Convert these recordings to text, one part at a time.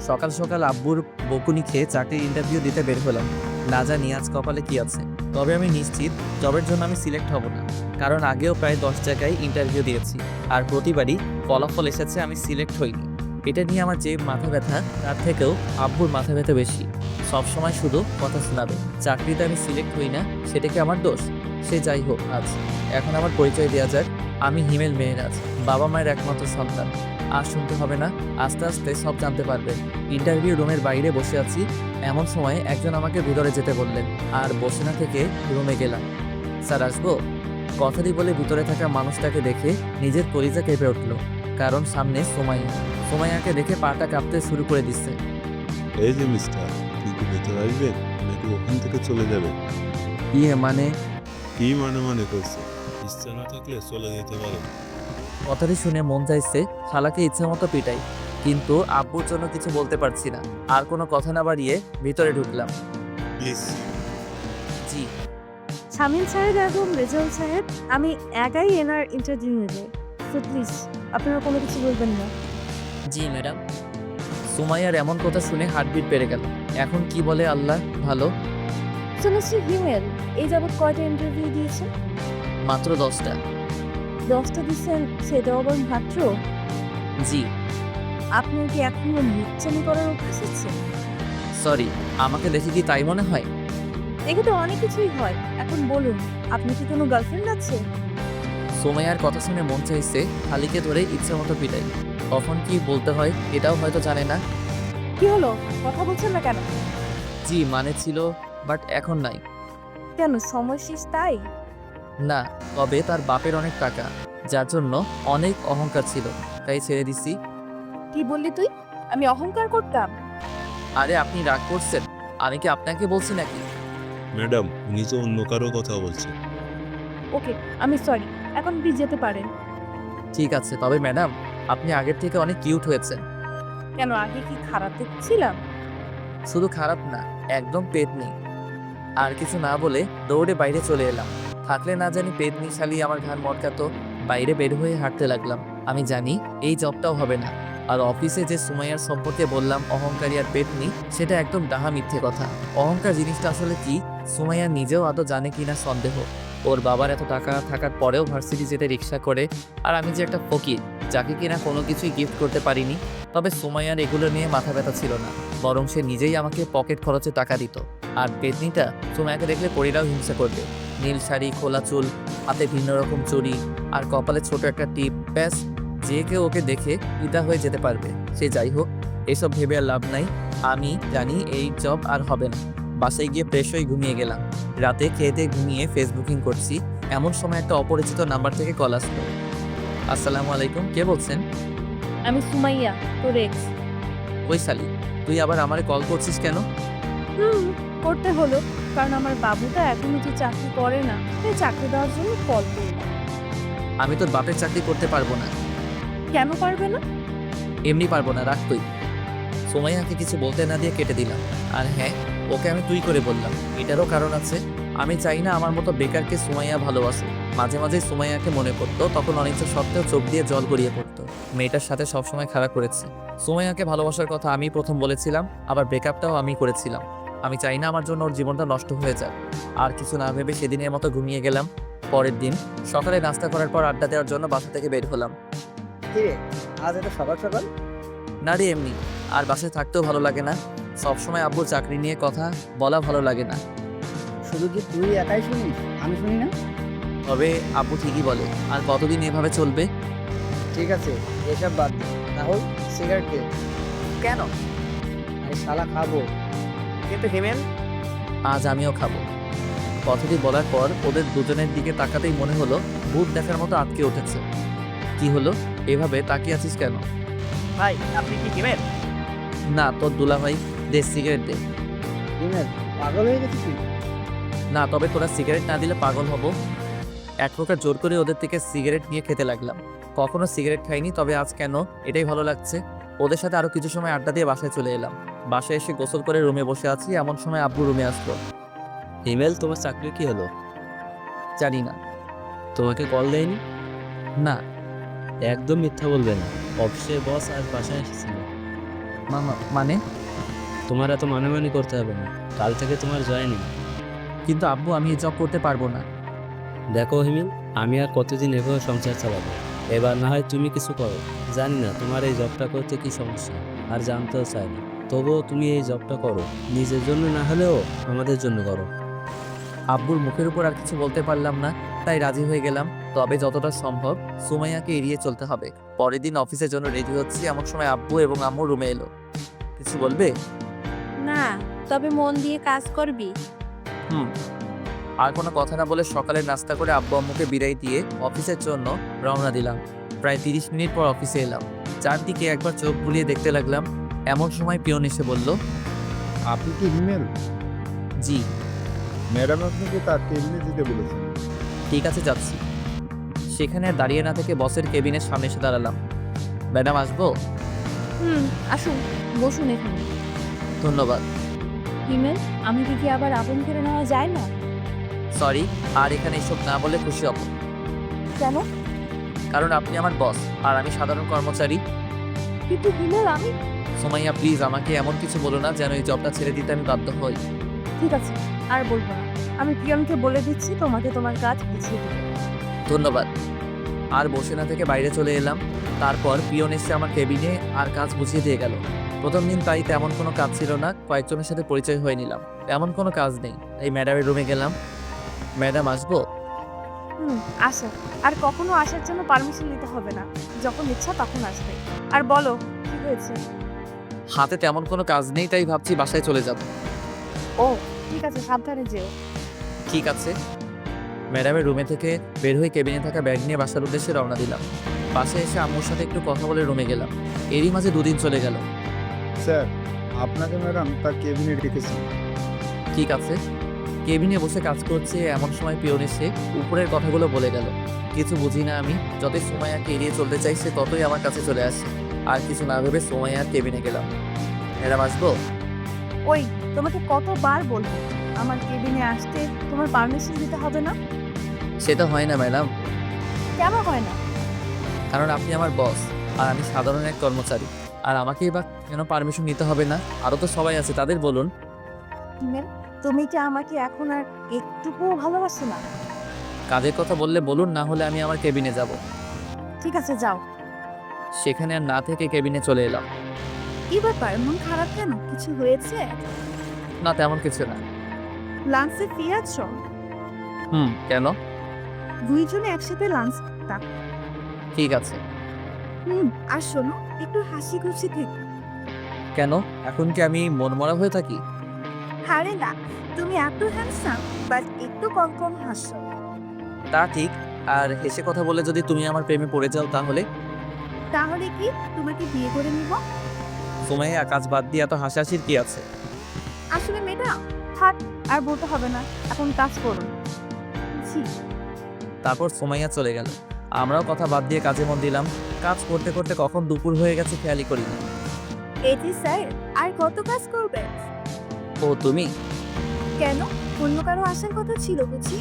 সকাল সকাল আব্বুর বকুনি খেয়ে চাকরির ইন্টারভিউ দিতে বের হলাম। না জানি আজ কপালে কি আছে। তবে আমি নিশ্চিত জবের জন্য আমি সিলেক্ট হব না, কারণ আগেও প্রায় 10 জায়গায় ইন্টারভিউ দিয়েছি, আর প্রতিবারই ফলাফল এসেছে আমি সিলেক্ট হইনি। এটা নিয়ে আমার যে মাথা ব্যথা, তার থেকেও আব্বুর মাথা ব্যথা বেশি। সবসময় শুধু কথা শোনাবে, চাকরিতে আমি সিলেক্ট হই না সেটা কি আমার দোষ? সে যাই হোক, আজ এখন আমার পরিচয় দেওয়া যাক। আমি হিমেল মেহরাজ, বাবা মায়ের একমাত্র সন্তান। আর শুনতে হবে না, আস্তে আস্তে সব জানতে পারবেন। ইন্টারভিউ রুমের বাইরে বসে আছি, এমন সময় একজন আমাকে ভিতরে যেতে বললেন, আর বসে না থেকে রুমে গেলাম। স্যার আসবো? কথাটি বলে ভিতরে থাকা মানুষটাকে দেখে নিজের কলিজা কেঁপে উঠল, কারণ সামনে সোমাইয়াকে দেখে পাটা কাঁপতে শুরু করে দিচ্ছে। এই যে মিস্টার, আপনি কি ভেতরে আসবেন নাকি ওখান থেকে চলে যাবেন? মানে? কি মানে করছে? ইচ্ছা না থাকলে চলে যেতে পারে। কথাটি শুনে মন চাইছে শালাকে ইচ্ছা মতো পিটাই, কিন্তু আব্বুর জন্য কিছু বলতে পারছি না। আর কোনো কথা না বাড়িয়ে ভিতরে ঢুকলাম। প্লিজ। জি। শামীম সাহেব এবং রেজাউল সাহেব, আমি একাই এনার ইন্টারভিউ নেব, সো প্লিজ আপনারা কোনো কিছু বলবেন না। জি ম্যাডাম। সুমাইয়ার এমন কথা শুনে হার্টবিট বেড়ে গেল। এখন কি বলে আল্লাহ ভালো। সো মিস্টার হিমেল, এই যাবৎ কয়টা ইন্টারভিউ দিয়েছেন? মাত্র 10টা। 10টা দিচ্ছেন, সেটাও আবার মাত্র? জি। আপনার কি এখনো লুচ্চামি করার অভ্যাস আছে? সরি, আমাকে দেখে কি তাই মনে হয়? দেখে তো অনেক কিছুই হয়। এখন বলুন, আপনার কি কোনো গার্লফ্রেন্ড আছে? সুমাইয়ার কথা শুনে মন চাইছে খালিকে ধরে ইচ্ছে মতো পিটাই। কখন কি বলতে হয় এটাও হয়তো জানে না। কি হলো, কথা বলছেন না কেন? জি মানে ছিল, বাট এখন নাই। কেন, সময় শেষ তাই? না, তবে তার বাপের অনেক টাকা, যার জন্য অনেক অহংকার ছিল, তাই ছেড়ে দিছি। কি বললি তুই? আমি অহংকার করতাম? আরে আপনি রাগ করছেন? আমি কি আপনাকে বলছি নাকি? ম্যাডাম, উনি তো অন্য কারো কথা বলছেন। ওকে, আমি সরি, এখন প্লিজ যেতে পারেন। ঠিক আছে, তবে ম্যাডাম আপনি আগের থেকে অনেক কিউট হয়েছেন। কেন, আগে কি খারাপ দেখছিলাম? শুধু খারাপ না, একদম পেট নেই। আর কিছু না বলে দৌড়ে বাইরে চলে এলাম। থাকলে না জানি পেট নিয়ে শালি আমার ঘাড় মটকাতো। বাইরে বের হয়ে হাঁটতে লাগলাম। আমি জানি এই জবটাও হবে না। আর অফিসে যে সুমাইয়ার সম্পর্কে বললাম অহংকারী আর পেটনি, সেটা একদম ডাহা মিথ্যে কথা। অহংকার জিনিসটা আসলে কি, সুমাইয়া নিজেও আদৌ জানে কিনা সন্দেহ। ওর বাবার এত টাকা থাকার পরেও ভার্সিটি যেতে রিক্সা করে, আর আমি যে একটা ফকির যাকে কিনা কোনো কিছুই গিফট করতে পারিনি। তবে সুমাইয়ার এগুলো নিয়ে মাথা ব্যথা ছিল না, বরং সে নিজেই আমাকে পকেট খরচে টাকা দিত। আর পেতনিটা সুমাইয়াকে দেখলে পরীরাও হিংসা করবে। নীল শাড়ি, খোলা চুল, হাতে ভিন্ন রকম চুড়ি, আর কপালে ছোট একটা টিপ, ব্যাস যে কেউ ওকে দেখে পিতা হয়ে যেতে পারবে। সে যাই হোক, এসব ভেবে আর লাভ নাই। আমি জানি এই জব আর হবে না। বাসায় গিয়ে ফ্রেশ হয়ে ঘুমিয়ে গেলাম। রাতে খেয়ে ঘুমিয়ে ফেসবুকিং করছি, এমন সময় একটা অপরিচিত নাম্বার থেকে কল আসলো। আসসালামু আলাইকুম, কে বলছেন? আমি সুমাইয়া, তোর এক্স। ওই শালি, তুই আবার আমারে কল করছিস কেন? করতে হলো, কারণ আমার বাবুটা এখনো তো চাকরি করে না, তাই চাকরি দেওয়ার জন্য কল করলাম। আমি তোর বাপের চাকরি করতে পারবো না। কেন পারবে না? এমনি পারবো না, রাখ তুই। সুমাইয়াকে কিছু বলতে না দিয়ে কেটে দিলাম। আর হ্যাঁ, ওকে আমি তুই করে বললাম, এটারও কারণ আছে। আমি চাই না আমার মতো বেকারকে সুমাইয়া ভালোবাসে। মাঝে মাঝে সুমাইয়াকে মনে পড়তো, তখন অনিচ্ছা সত্ত্বেও চোখ দিয়ে জল গড়িয়ে পড়তো। মেয়েটার সাথে সবসময় খারাপ করেছে। সুমাইয়াকে ভালোবাসার কথা আমি প্রথম বলেছিলাম, আবার ব্রেকআপটাও আমি করেছিলাম। আমি চাই না আমার জন্য ওর জীবনটা নষ্ট হয়ে যাক। আর কিছু না ভেবে সেদিনের মতো ঘুমিয়ে গেলাম। পরের দিন সকালে নাস্তা করার পর আড্ডা দেওয়ার জন্য বাসা থেকে বের হলাম। কিরে, আজ এত সকাল সকাল? না রে, এমনি। আর বাসায় থাকতেও ভালো লাগে না। সবসময় আব্বুর চাকরি নিয়ে কথা বলা ভালো লাগে না। শুধু কি তুই একাই শুনিস, আমি শুনি না? তবে আব্বু ঠিকই বলে, আর কতদিন এভাবে চলবে? ঠিক আছে, এসব বাদ দে। রাহুল, সিগারেট দে। কেন? আরে শালা খাবো। কিন্তু হিমেল, আজ আমিও খাবো। কথাটি বলার পর ওদের দুজনের দিকে তাকাতেই মনে হলো ভূত দেখার মতো আটকে উঠেছে। কি হলো, এভাবে তাকিয়ে আছিস কেন? ভাই, আপনি কি হিমেল? না, তোর দুলা ভাই। দে সিগারেট দে। হিমেল, পাগল হয়ে গেছিস তুই? না, তবে তোরা সিগারেট না দিলে পাগল হব। এক প্রকার জোর করে ওদের থেকে সিগারেট নিয়ে খেতে লাগলাম। কখনো সিগারেট খাইনি, তবে আজ কেন এটাই ভালো লাগছে। ওদের সাথে আরো কিছু সময় আড্ডা দিয়ে বাসায় চলে এলাম। বাসায় এসে গোসল করে রুমে বসে আছি, এমন সময় আব্বু রুমে আসলো। হিমেল, তোমার চাকরি কি হলো? জানি না। তোমাকে কল দেয়নি? না। একদম মিথ্যা বলবে না। অফিসের বস আর বাসায় এসেছিল। মানে? তোমার এত মানামানি করতে হবে না, কাল থেকে তোমার জয়েনিং। কিন্তু আব্বু আমি এই জব করতে পারবো না। দেখো হিমিল, আমি আর কতদিন এভাবে সংসার চালাবো? এবার না হয় তুমি কিছু করো। জানি না তোমার এই জবটা করতে কি সমস্যা, আর জানতেও চাই না। তবুও তুমি এই জবটা করো, নিজের জন্য না হলেও আমাদের জন্য করো। আব্বুর মুখের উপর আর কিছু বলতে পারলাম না, তাই রাজি হয়ে গেলাম। তবে যতটা সম্ভব সুমাইয়াকে এড়িয়ে চলতে হবে। পরের দিন অফিসের জন্য রেডি হচ্ছি, এমন সময় আব্বু এবং আম্মু রুমে এলো। কিছু বলবে? না, তবে মন দিয়ে কাজ করবি। হুম। আর কোনো কথা না বলে সকালে নাস্তা করে আব্বু আম্মুকে বিদায় দিয়ে অফিসের জন্য রওনা দিলাম। প্রায় 30 মিনিট পর অফিসে এলাম। চারদিকে একবার চোখ বুলিয়ে দেখতে লাগলাম। এমন সময় পিয়ন এসে বলল, আপনি কি হিমেল? জি। ম্যাডাম আপনাকে তার কেবিনে যেতে বলেছেন। ঠিক আছে, যাচ্ছি। সেখানে আর দাঁড়িয়ে না থেকে বসের কেবিনের সামনে এসে দাঁড়ালাম। ম্যাডাম আসবো? আসুন, বসুন এখানে। ধন্যবাদ। হিমেল, আমি কি আবার আপন করে নেওয়া যায় না? সরি, আর এখানে এসব না বলে খুশি হব। কেন? কারণ আপনি আমার বস আর আমি সাধারণ কর্মচারী। কিন্তু হিমেল, আমি... সুমাইয়া প্লিজ আমাকে এমন কিছু বলো না যেন এই জবটা ছেড়ে দিতে আমি বাধ্য হই। ঠিক আছে, আর বলবো না। আমি পিয়নকে বলে দিচ্ছি তোমাকে তোমার কাজ বুঝিয়ে দেবে। ধন্যবাদ। আর বসে না থেকে বাইরে চলে এলাম। তারপর পিয়ন এসে আমার কেবিনে আর কাজ বুঝিয়ে দিয়ে গেল। প্রথম দিন তাই তেমন কোনো কাজ ছিল না, কয়েকজনের সাথে পরিচয় হয়ে নিলাম। এমন কোনো কাজ নেই, এই ম্যাডামের রুমে গেলাম। ম্যাডাম আসবো? আসো। আর কখনো আসার জন্য পারমিশন নিতে হবে না, যখন ইচ্ছা তখন আসবে। আর বলো, কি হয়েছে? হাতে তেমন কোনো কাজ নেই, তাই ভাবছি বাসায় চলে যাব। ও ঠিক আছে, সাবধানে যেও। ঠিক আছে। ম্যাডামের রুমে থেকে বের হয়ে কেবিনে থাকা ব্যাগ নিয়ে বাসার উদ্দেশ্যে রওনা দিলাম। বাসায় এসে আম্মুর সাথে একটু কথা বলে রুমে গেলাম। এরই মাঝে 2 দিন চলে গেল। স্যার, আপনাকে ম্যাডাম তার কেবিনে ডেকেছেন। ঠিক আছে। কেবিনে বসে কাজ করছে এমন সময় পিয়ন এসে উপরের কথাগুলো বলে গেল। কিছু বুঝি না আমি। যতই সুমাইয়াকে এড়িয়ে চলতে চাই সে ততই আমার কাছে চলে আসে। আর কিছু না ভেবে সুমাইয়ার কেবিনে গেলাম। ম্যাডাম আসবো? ওই, তোমাকে কতবার বলবো আমার কেবিনে আসতে তোমার পারমিশন দিতে হবে না? সেটা হয় না ম্যাডাম, কেন হয় না? কারণ আপনি আমার বস আর আমি সাধারণ এক কর্মচারী। আর আমাকেই বা কেন পারমিশন নিতে হবে না? আরও তো সবাই আছে, তাদের বলুন। হিমেল, তুমি কি আমাকে এখন আর একটুকুও ভালোবাসো না? কাজের কথা বললে বলুন, না হলে আমি আমার কেবিনে যাব। ঠিক আছে, যাও। সেখানে আর না থেকে কেবিনে চলে এলাম। কি ব্যাপার, মন খারাপ কেন? কিছু হয়েছে? না, তেমন কিছু না। লাঞ্চে ফ্রি আছো? কেন? দুইজনে একসাথে লাঞ্চ। ঠিক আছে। আর শোনো, একটু হাসি খুশি থেকে। কেন, এখন কি আমি মনমরা হয়ে থাকি? আরে না, তুমি এত হ্যান্ডসাম, বাট একটু কম কম হাসো। তা ঠিক। আর হেসে কথা বলে যদি তুমি আমার প্রেমে পড়ে যাও তাহলে? তাহলে কি তোমাকে বিয়ে করে নিব? সুমাইয়া, কাজ বাদ দিয়ে এত হাসাহাসির কি আছে? আসলে ম্যাডাম, থাক, আর বলতে হবে না, এখন কাজ করুন। জি। তারপর সুমাইয়া চলে গেল। আমরাও কথা বাদ দিয়ে কাজে মন দিলাম। কাজ করতে করতে কখন দুপুর হয়ে গেছে খেয়ালই করিনি। এটি স্যার, আর কত কাজ করবে? ও তুমি? কেন, অন্য কারো আসার কথা ছিল বুঝি?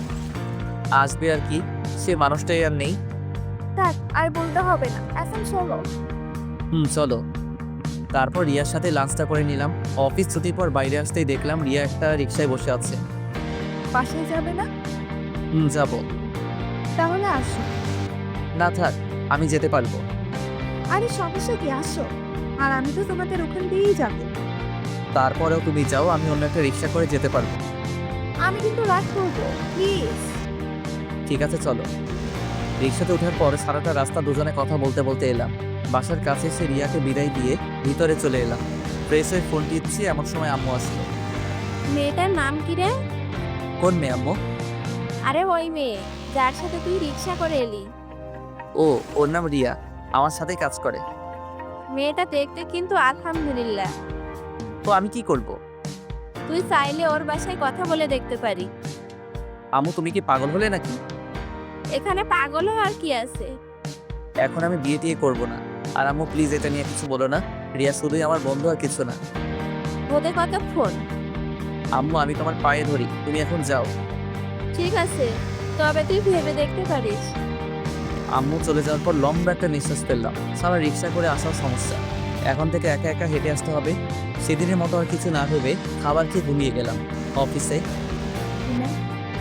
আসবে আর কি, সে মানুষটাই আর নেই। থাক, আর বলতে হবে না, এখন চলো। চলো। তারপর রিয়ার সাথে লাঞ্চটা করে নিলাম। অফিস ছুটির পর বাইরে আসতেই দেখলাম রিয়া একটা রিকশায় বসে আছে। বাসায় যাবে না? যাব। তাহলে আসো। না থাক, আমি যেতে পারবো। আরে সমস্যা কি, আসো। আর আমি তো তোমাদের ওখান দিয়েই যাবো। তারপরেও তুমি যাও, আমি অন্য একটা রিকশা করে যেতে পারবো। আমি কিন্তু রাগ করবো, প্লিজ। ঠিক আছে, চলো। রিকশাতে ওঠার পর সারাটা রাস্তা দুজনে কথা বলতে বলতে এলাম। বাসার কাছে এসে রিয়াকে বিদায় দিয়ে ভিতরে চলে এলাম। ফ্রেশ হয়ে ফোন টিপছি, এমন সময় আম্মু আসলো। মেয়েটার নাম কি রে? কোন মেয়ে আম্মু? আরে ওই মেয়ে যার সাথে তুই রিক্সা করে এলি। ও, ওর নাম রিয়া, আমার সাথেই কাজ করে। মেয়েটা দেখতে কিন্তু আলহামদুলিল্লাহ। তো আমি কি করব? তুই চাইলে ওর বাসায় কথা বলে দেখতে পারি। আম্মু, তুমি কি পাগল হলে নাকি? এখানে পাগল আর কি আছে? এখন আমি বিয়ে টিয়ে করবো না। আর আম্মু প্লিজ এটা নিয়ে কিছু বলো না। রিয়া শুধুই আমার বন্ধু আর কিছু না। ওদের কতক্ষণ? আম্মু, আমি তোমার পায়ে ধরি, তুমি এখন যাও। ঠিক আছে, তবে তুই ভেবে দেখতে পারিস। আম্মু চলে যাওয়ার পর লম্বা একটা নিঃশ্বাস ফেললাম। সারা রিক্সা করে আসার সমস্যা। এখন থেকে একা একা হেঁটে আসতে হবে। সেদিনের মতো আর কিছু না ভেবে খাবার খেয়ে ঘুমিয়ে গেলাম। অফিসে হিমেল,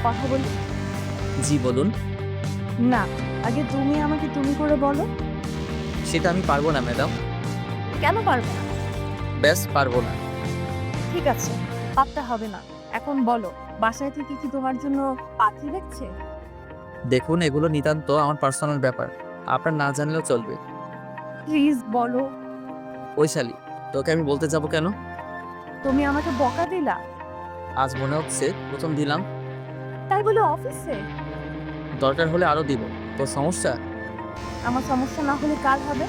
কথা বলি? জি বলুন। না, আগে তুমি আমাকে তুমি করে বলো। সেটা আমি পারবো না ম্যাডাম। কেন পারবে না? ব্যাস পারবো না। ঠিক আছে, পারতে হবে না। এখন বলো, বাসায় থেকে কি তোমার জন্য পাখি দেখছে? দেখুন, এগুলো নিতান্ত আমার পার্সোনাল ব্যাপার, আপনার না জানলেও চলবে। প্লিজ বলো। বৈশালী, তোকে আমি বলতে যাব কেন? তুমি আমাকে বকা দিলা, আজ মনে হচ্ছে প্রথম দিলাম। তাই বলে অফিসে? দরকার হলে আরো দিব। তোর সমস্যা? আমার সমস্যা না হলে কাল হবে।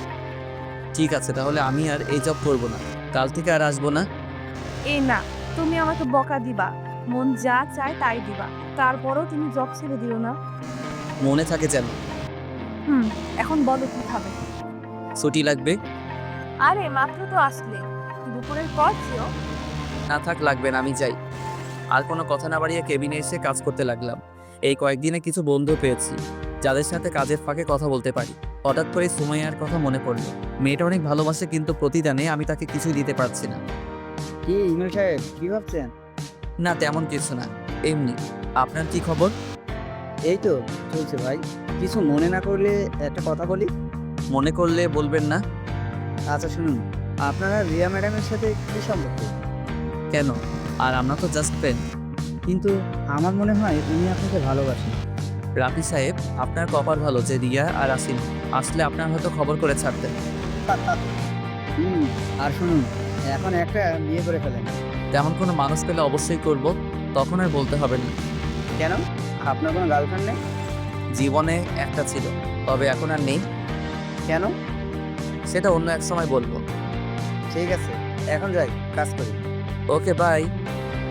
ঠিক আছে, তাহলে আমি আর এই জব করবো না। কাল থেকে আর আসবো না। এই না, তুমি আমাকে বকা দিবা, মন যা চায় তাই দিবা, তারপরও তুমি জব ছেড়ে দিও না। মনে থাকে যেন। এখন বলো কি খাবে? ছুটি লাগবে। আরে মাত্র তো আসলে, দুপুরের পর যেও। না থাক, লাগবে না, আমি যাই। আর কোনো কথা না বাড়িয়ে কেবিনে এসে কাজ করতে লাগলাম। এই কয়েকদিনে কিছু বন্ধু পেয়েছি যাদের সাথে কাজের ফাঁকে কথা বলতে পারি। হঠাৎ করে সুমাইয়ার কথা মনে পড়লো। মেয়েটা অনেক ভালোবাসে, কিন্তু প্রতিদানে আমি তাকে কিছুই দিতে পারছি না। কি ইমেল সাহেব, কি ভাবছেন? না তেমন কিছু না, এমনি। আপনার কি খবর? এই তো চলছে ভাই। কিছু মনে না করলে একটা কথা বলি? মনে করলে বলবেন না। আচ্ছা শুনুন, আপনারা রিয়া ম্যাডামের সাথে কি সম্পর্ক? কেন? আর আমরা তো জাস্ট ফ্রেন্ড। কিন্তু আমার মনে হয় উনি আপনাকে ভালোবাসেন। রাফি সাহেব, আপনার কপাল ভালো যে রিয়া আর আসিন আসলে আপনার হয়তো খবর করে ছাড়তেন। আর শুনুন, এখন একটা বিয়ে করে ফেলেন। তেমন কোনো মানুষ পেলে অবশ্যই করব, তখন আর বলতে হবে না। কেন? আপনার কোনো গার্লফ্রেন্ড নেই? জীবনে একটা ছিল, তবে এখন আর নেই। কেন? সেটা অন্য এক সময় বলবো। ঠিক আছে, এখন যাই, কাজ করি। Okay bye.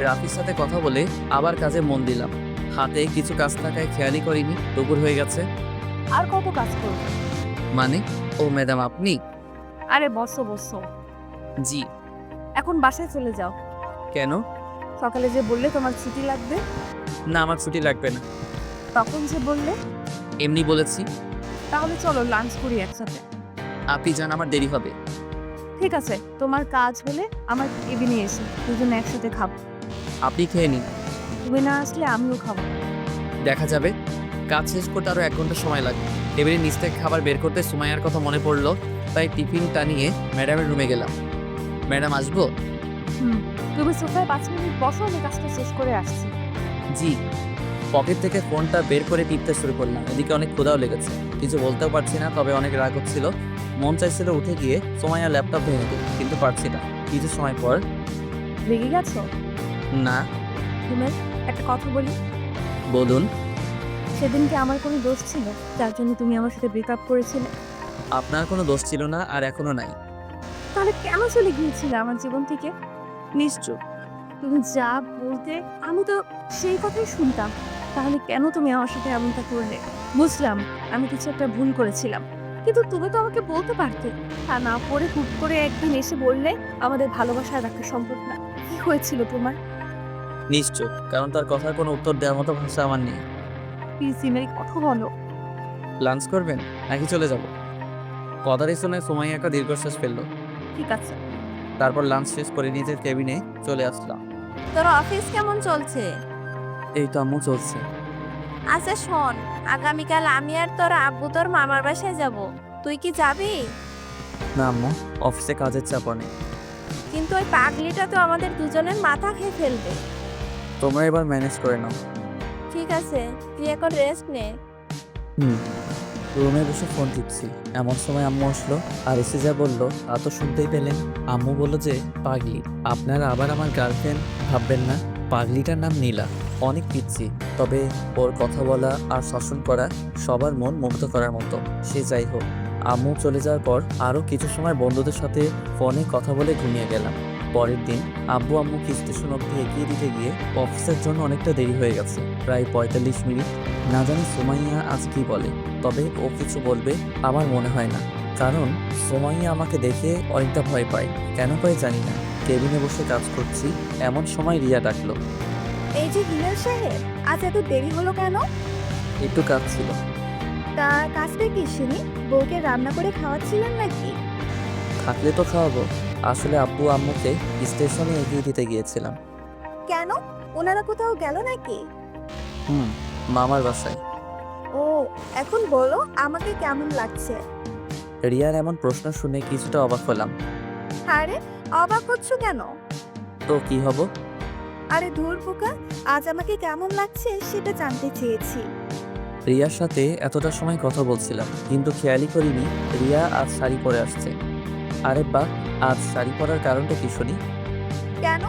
রাফির সাথে কথা বলে আবার কাজে মন দিলাম। হাতে কিছু কাজ থাকায় খেয়ালই করিনি দুপুর হয়ে গেছে। আর কত কাজ করবে? মানে? ও ম্যাডাম আপনি? আরে বসো বসো। জি। এখন বাসায় চলে যাও। কেন? সকালে যে বললে তোমার ছুটি লাগবে, না আমার ছুটি লাগবে না। তখন যে বললে। এমনি বলেছি। তাহলে চলো লাঞ্চ করি একসাথে। আপনি যান, আমার দেরি হবে। ঠিক আছে, তোমার কাজ হলে আমার কেবিনে এসে দুজনে একসাথে খাবো। আপনি খেয়ে নিন। তুমি না আসলে আমিও খাবো। দেখা যাবে। কাজ শেষ করতে আরও 1 ঘন্টা সময় লাগবে। টেবিলের নিচ থেকে খাবার বের করতে সুমাইয়ার কথা মনে পড়লো, তাই টিফিনটা নিয়ে ম্যাডামের রুমে গেলাম। ম্যাডাম আসবো? তুমি সোফায় 5 মিনিট বসো, আমি কাজটা শেষ করে আসছি। জি। পকেট থেকে ফোনটা বের করে টিপতে শুরু করলাম। এদিকে অনেক ক্ষুধাও লেগেছে, কিছু বলতেও পারছি না, তবে অনেক রাগ হচ্ছিল। মন চাইছিল উঠে গিয়ে সুমাইয়ার ল্যাপটপ ভেঙে দিই, কিন্তু পারছি না। কিছু সময় পর। রেগে গেছো? না। হিমেল, একটা কথা বলি। বলুন। সেদিন কি আমার কোনো দোষ ছিল যার জন্য তুমি আমার সাথে ব্রেকআপ করেছিলে? আপনার কোনো দোষ ছিল না, আর এখনো নাই। তাহলে কেন চলে গিয়েছিলে আমার জীবন থেকে? নিশ্চয় তুমি যা বলতে আমি তো সেই কথাই শুনতাম। তাহলে কেন তুমি আমার সাথে এমনটা করলে? বুঝলাম আমি কিছু একটা ভুল করেছিলাম, কিন্তু তুমি তো আমাকে বলতে পারতে। তা না পরে হুট করে একদিন এসে বললে আমাদের ভালোবাসার রাখা সম্ভব না। কি হয়েছিল তোমার? নিশ্চয়, কারণ তার কথার কোনো উত্তর দেওয়ার মতো ভাষা আমার নেই। প্লিজ হিমেল, কথা বলো। লাঞ্চ করবেন নাকি চলে যাব? কথাটি শুনে সুমাইয়া একটা দীর্ঘশ্বাস ফেললো। ঠিক আছে। তারপর লাঞ্চ শেষ করে নিজের কেবিনে চলে আসলাম। তোর অফিস কেমন চলছে? এই তো আম্মু চলছে। আচ্ছা শোন, আগামীকাল আমি আর তোর আব্বু তোর মামার বাসায় যাব। তুই কি যাবি? না আম্মু, অফিসে কাজের চাপ অনেক। কিন্তু ওই পাগলিটা তো আমাদের দুজনের মাথা খেয়ে ফেলবে। তোমরা এবার ম্যানেজ করে নাও। ঠিক আছে, তুই এখন রেস্ট নে। রুমে বসে ফোন টিপছি, এমন সময় আম্মু আসলো আর এসে যা বললো তা তো শুনতেই পেলেন। আম্মু বলল যে পাগলি, আপনারা আবার আমার গার্লফ্রেন্ড ভাববেন না। পাগলিটার নাম নীলা, অনেক পিচ্ছি, তবে ওর কথা বলা আর শাসন করা সবার মন মুগ্ধ করার মতো। সে যাই হোক, আম্মু চলে যাওয়ার পর আরও কিছু সময় বন্ধুদের সাথে ফোনে কথা বলে ঘুমিয়ে গেলাম। পরের দিন আব্বু আম্মুকে স্টেশন অব্দি এগিয়ে দিতে গিয়ে অফিসের জন্য অনেকটা দেরি হয়ে গেছে, প্রায় 45 মিনিট। না জানি সুমাইয়া আজ কি বলে, তবে ও কিছু বলবে আমার মনে হয় না, কারণ সুমাইয়া আমাকে দেখে অনেকটা ভয় পায়। কেন পায় জানি না। কেবিনে বসে কাজ করছি, এমন সময় রিয়া ডাকলো। এই যে হিমেল সাহেব, আজ এত দেরি হলো কেন? একটু কাজ ছিল। তা কাজটা কি শুনি? বউকে রান্না করে খাওয়াচ্ছিলেন নাকি? থাকলে তো খাওয়াবো। আসলে আব্বু আম্মুকে স্টেশনে এগিয়ে দিতে গিয়েছিলাম। কেন? ওনারা কোথাও গেল নাকি? মামার বাসায়। ও, এখন বলো আমাকে কেমন লাগছে? রিয়ার এমন প্রশ্ন শুনে কিছুটা অবাক হলাম। আরে অবাক হচ্ছ কেন? তো কি হব? আরে ধুর পোকা, আজ আমাকে কেমন লাগছে সেটা জানতে চেয়েছি। রিয়ার সাথে এতটা সময় কথা বলছিলাম, কিন্তু খেয়ালই করিনি রিয়া আজ শাড়ি পরে আসছে। আরে বাহ, আজ শাড়ি পরার কারণটা কি শুনি? কেন?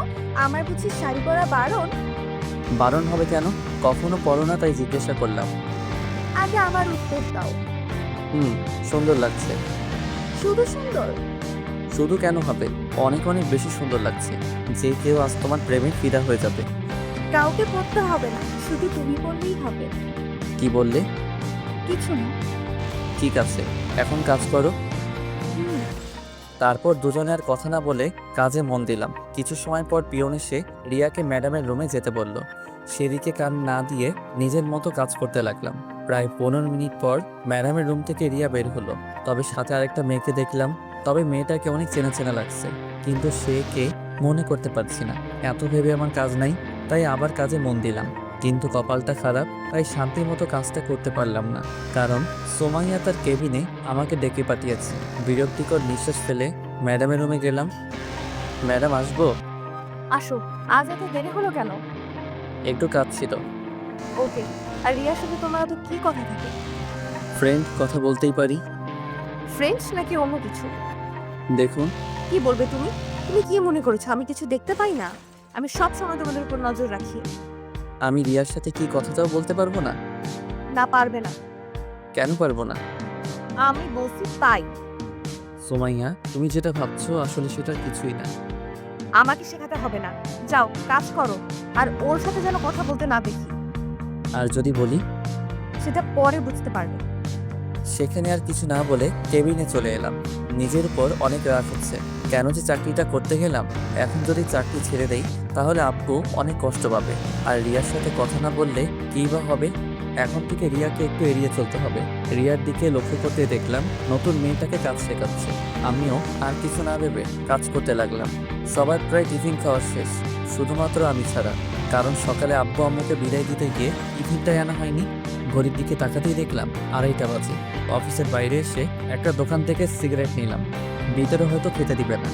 আমার বুঝি শাড়ি পরা বারণ? বারণ হবে কেন? কখনো পরো না তাই জিজ্ঞাসা করলাম। আগে আমার উত্তর দাও। সুন্দর লাগছে। শুধু সুন্দর? শুধু কেন হবে, অনেক অনেক বেশি সুন্দর লাগছে। যে কেউ আজ তোমার প্রেমে ফিদা হয়ে যাবে। কাউকে পড়তে হবে না, শুধু তুমি বললেই হবে। কি বললে? কিছু না। ঠিক আছে, এখন কাজ করো। হুম, তারপর দুজনে আর কথা না বলে কাজে মন দিলাম। কিছু সময় পর পিয়ন এসে রিয়াকে ম্যাডামের রুমে যেতে বলল। সেদিকে কান না দিয়ে নিজের মতো কাজ করতে লাগলাম। প্রায় 15 মিনিট পর ম্যাডামের রুম থেকে রিয়া বের হলো। তবে সাথে আরেকটা মেয়েকে দেখলাম। তবে মেয়েটাকে অনেক চেনা চেনা লাগছে, কিন্তু সে কে মনে করতে পারছি না। এত ভেবে আমার কাজ নাই, তাই আবার কাজে মন দিলাম। কিন্তু কপালটা খারাপ, তাই শান্তি মতো কাজটা করতে পারলাম না। কারণ সোমাইয়া তার কেবিনে আমাকে ডেকে পাঠিয়েছে। বিরক্তিকর নিঃশ্বাস ফেলে ম্যাডামের রুমে গেলাম। ম্যাডাম আসবো? আসো। আজ এত দেরি হলো কেন? একটু কাজ ছিল। ওকে। আর রিয়ার সাথে তোমার তো কি কথা থাকে? ফ্রেন্ড, কথা বলতেই পারি। ফ্রেন্ডস নাকি অন্য কিছু? দেখুন। কি বলবে তুমি? তুমি কি মনে করেছো আমি কিছু দেখতে পাই না? আমি সব সময় তোমাদের উপর নজর রাখি। আমি রিয়ার সাথে কি কথাটাও বলতে পারবো না? না, পারবে না। কেন পারবো না? আমি বলছি তাই। সোমাইয়া, তুমি যেটা ভাবছো আসলে সেটা কিছুই না। আমাকে শেখাতে হবে না। যাও কাজ করো। আর ওর সাথে যেন কথা বলতে না দেখি। আর যদি বলি? সেটা পরে বুঝতে পারবে। সেখানে আর কিছু না বলে কেবিনে চলে এলাম। নিজের উপর অনেক রাগ হচ্ছে। কেন যে চাকরিটা করতে গেলাম? এখন যদি চাকরি ছেড়ে দেই তাহলে আব্বু অনেক কষ্ট পাবে। আর রিয়ার সাথে কথা না বললে কী বা হবে? এখন থেকে রিয়াকে একটু এড়িয়ে চলতে হবে। রিয়ার দিকে লক্ষ্য করতে দেখলাম নতুন মেয়েটাকে কাজ শেখাচ্ছে। আমিও আর কিছু না ভেবে কাজ করতে লাগলাম। সবার প্রায় টিফিন খাওয়া শেষ, শুধুমাত্র আমি ছাড়া। কারণ সকালে আব্বু আম্মুকে বিদায় দিতে গিয়ে টিফিনটাই আনা হয়নি। ঘড়ির দিকে তাকাতেই দেখলাম 2:30 বাজে। অফিসের বাইরে এসে একটা দোকান থেকে সিগারেট নিলাম। ভিতরে হয়তো খেতে দিবে না।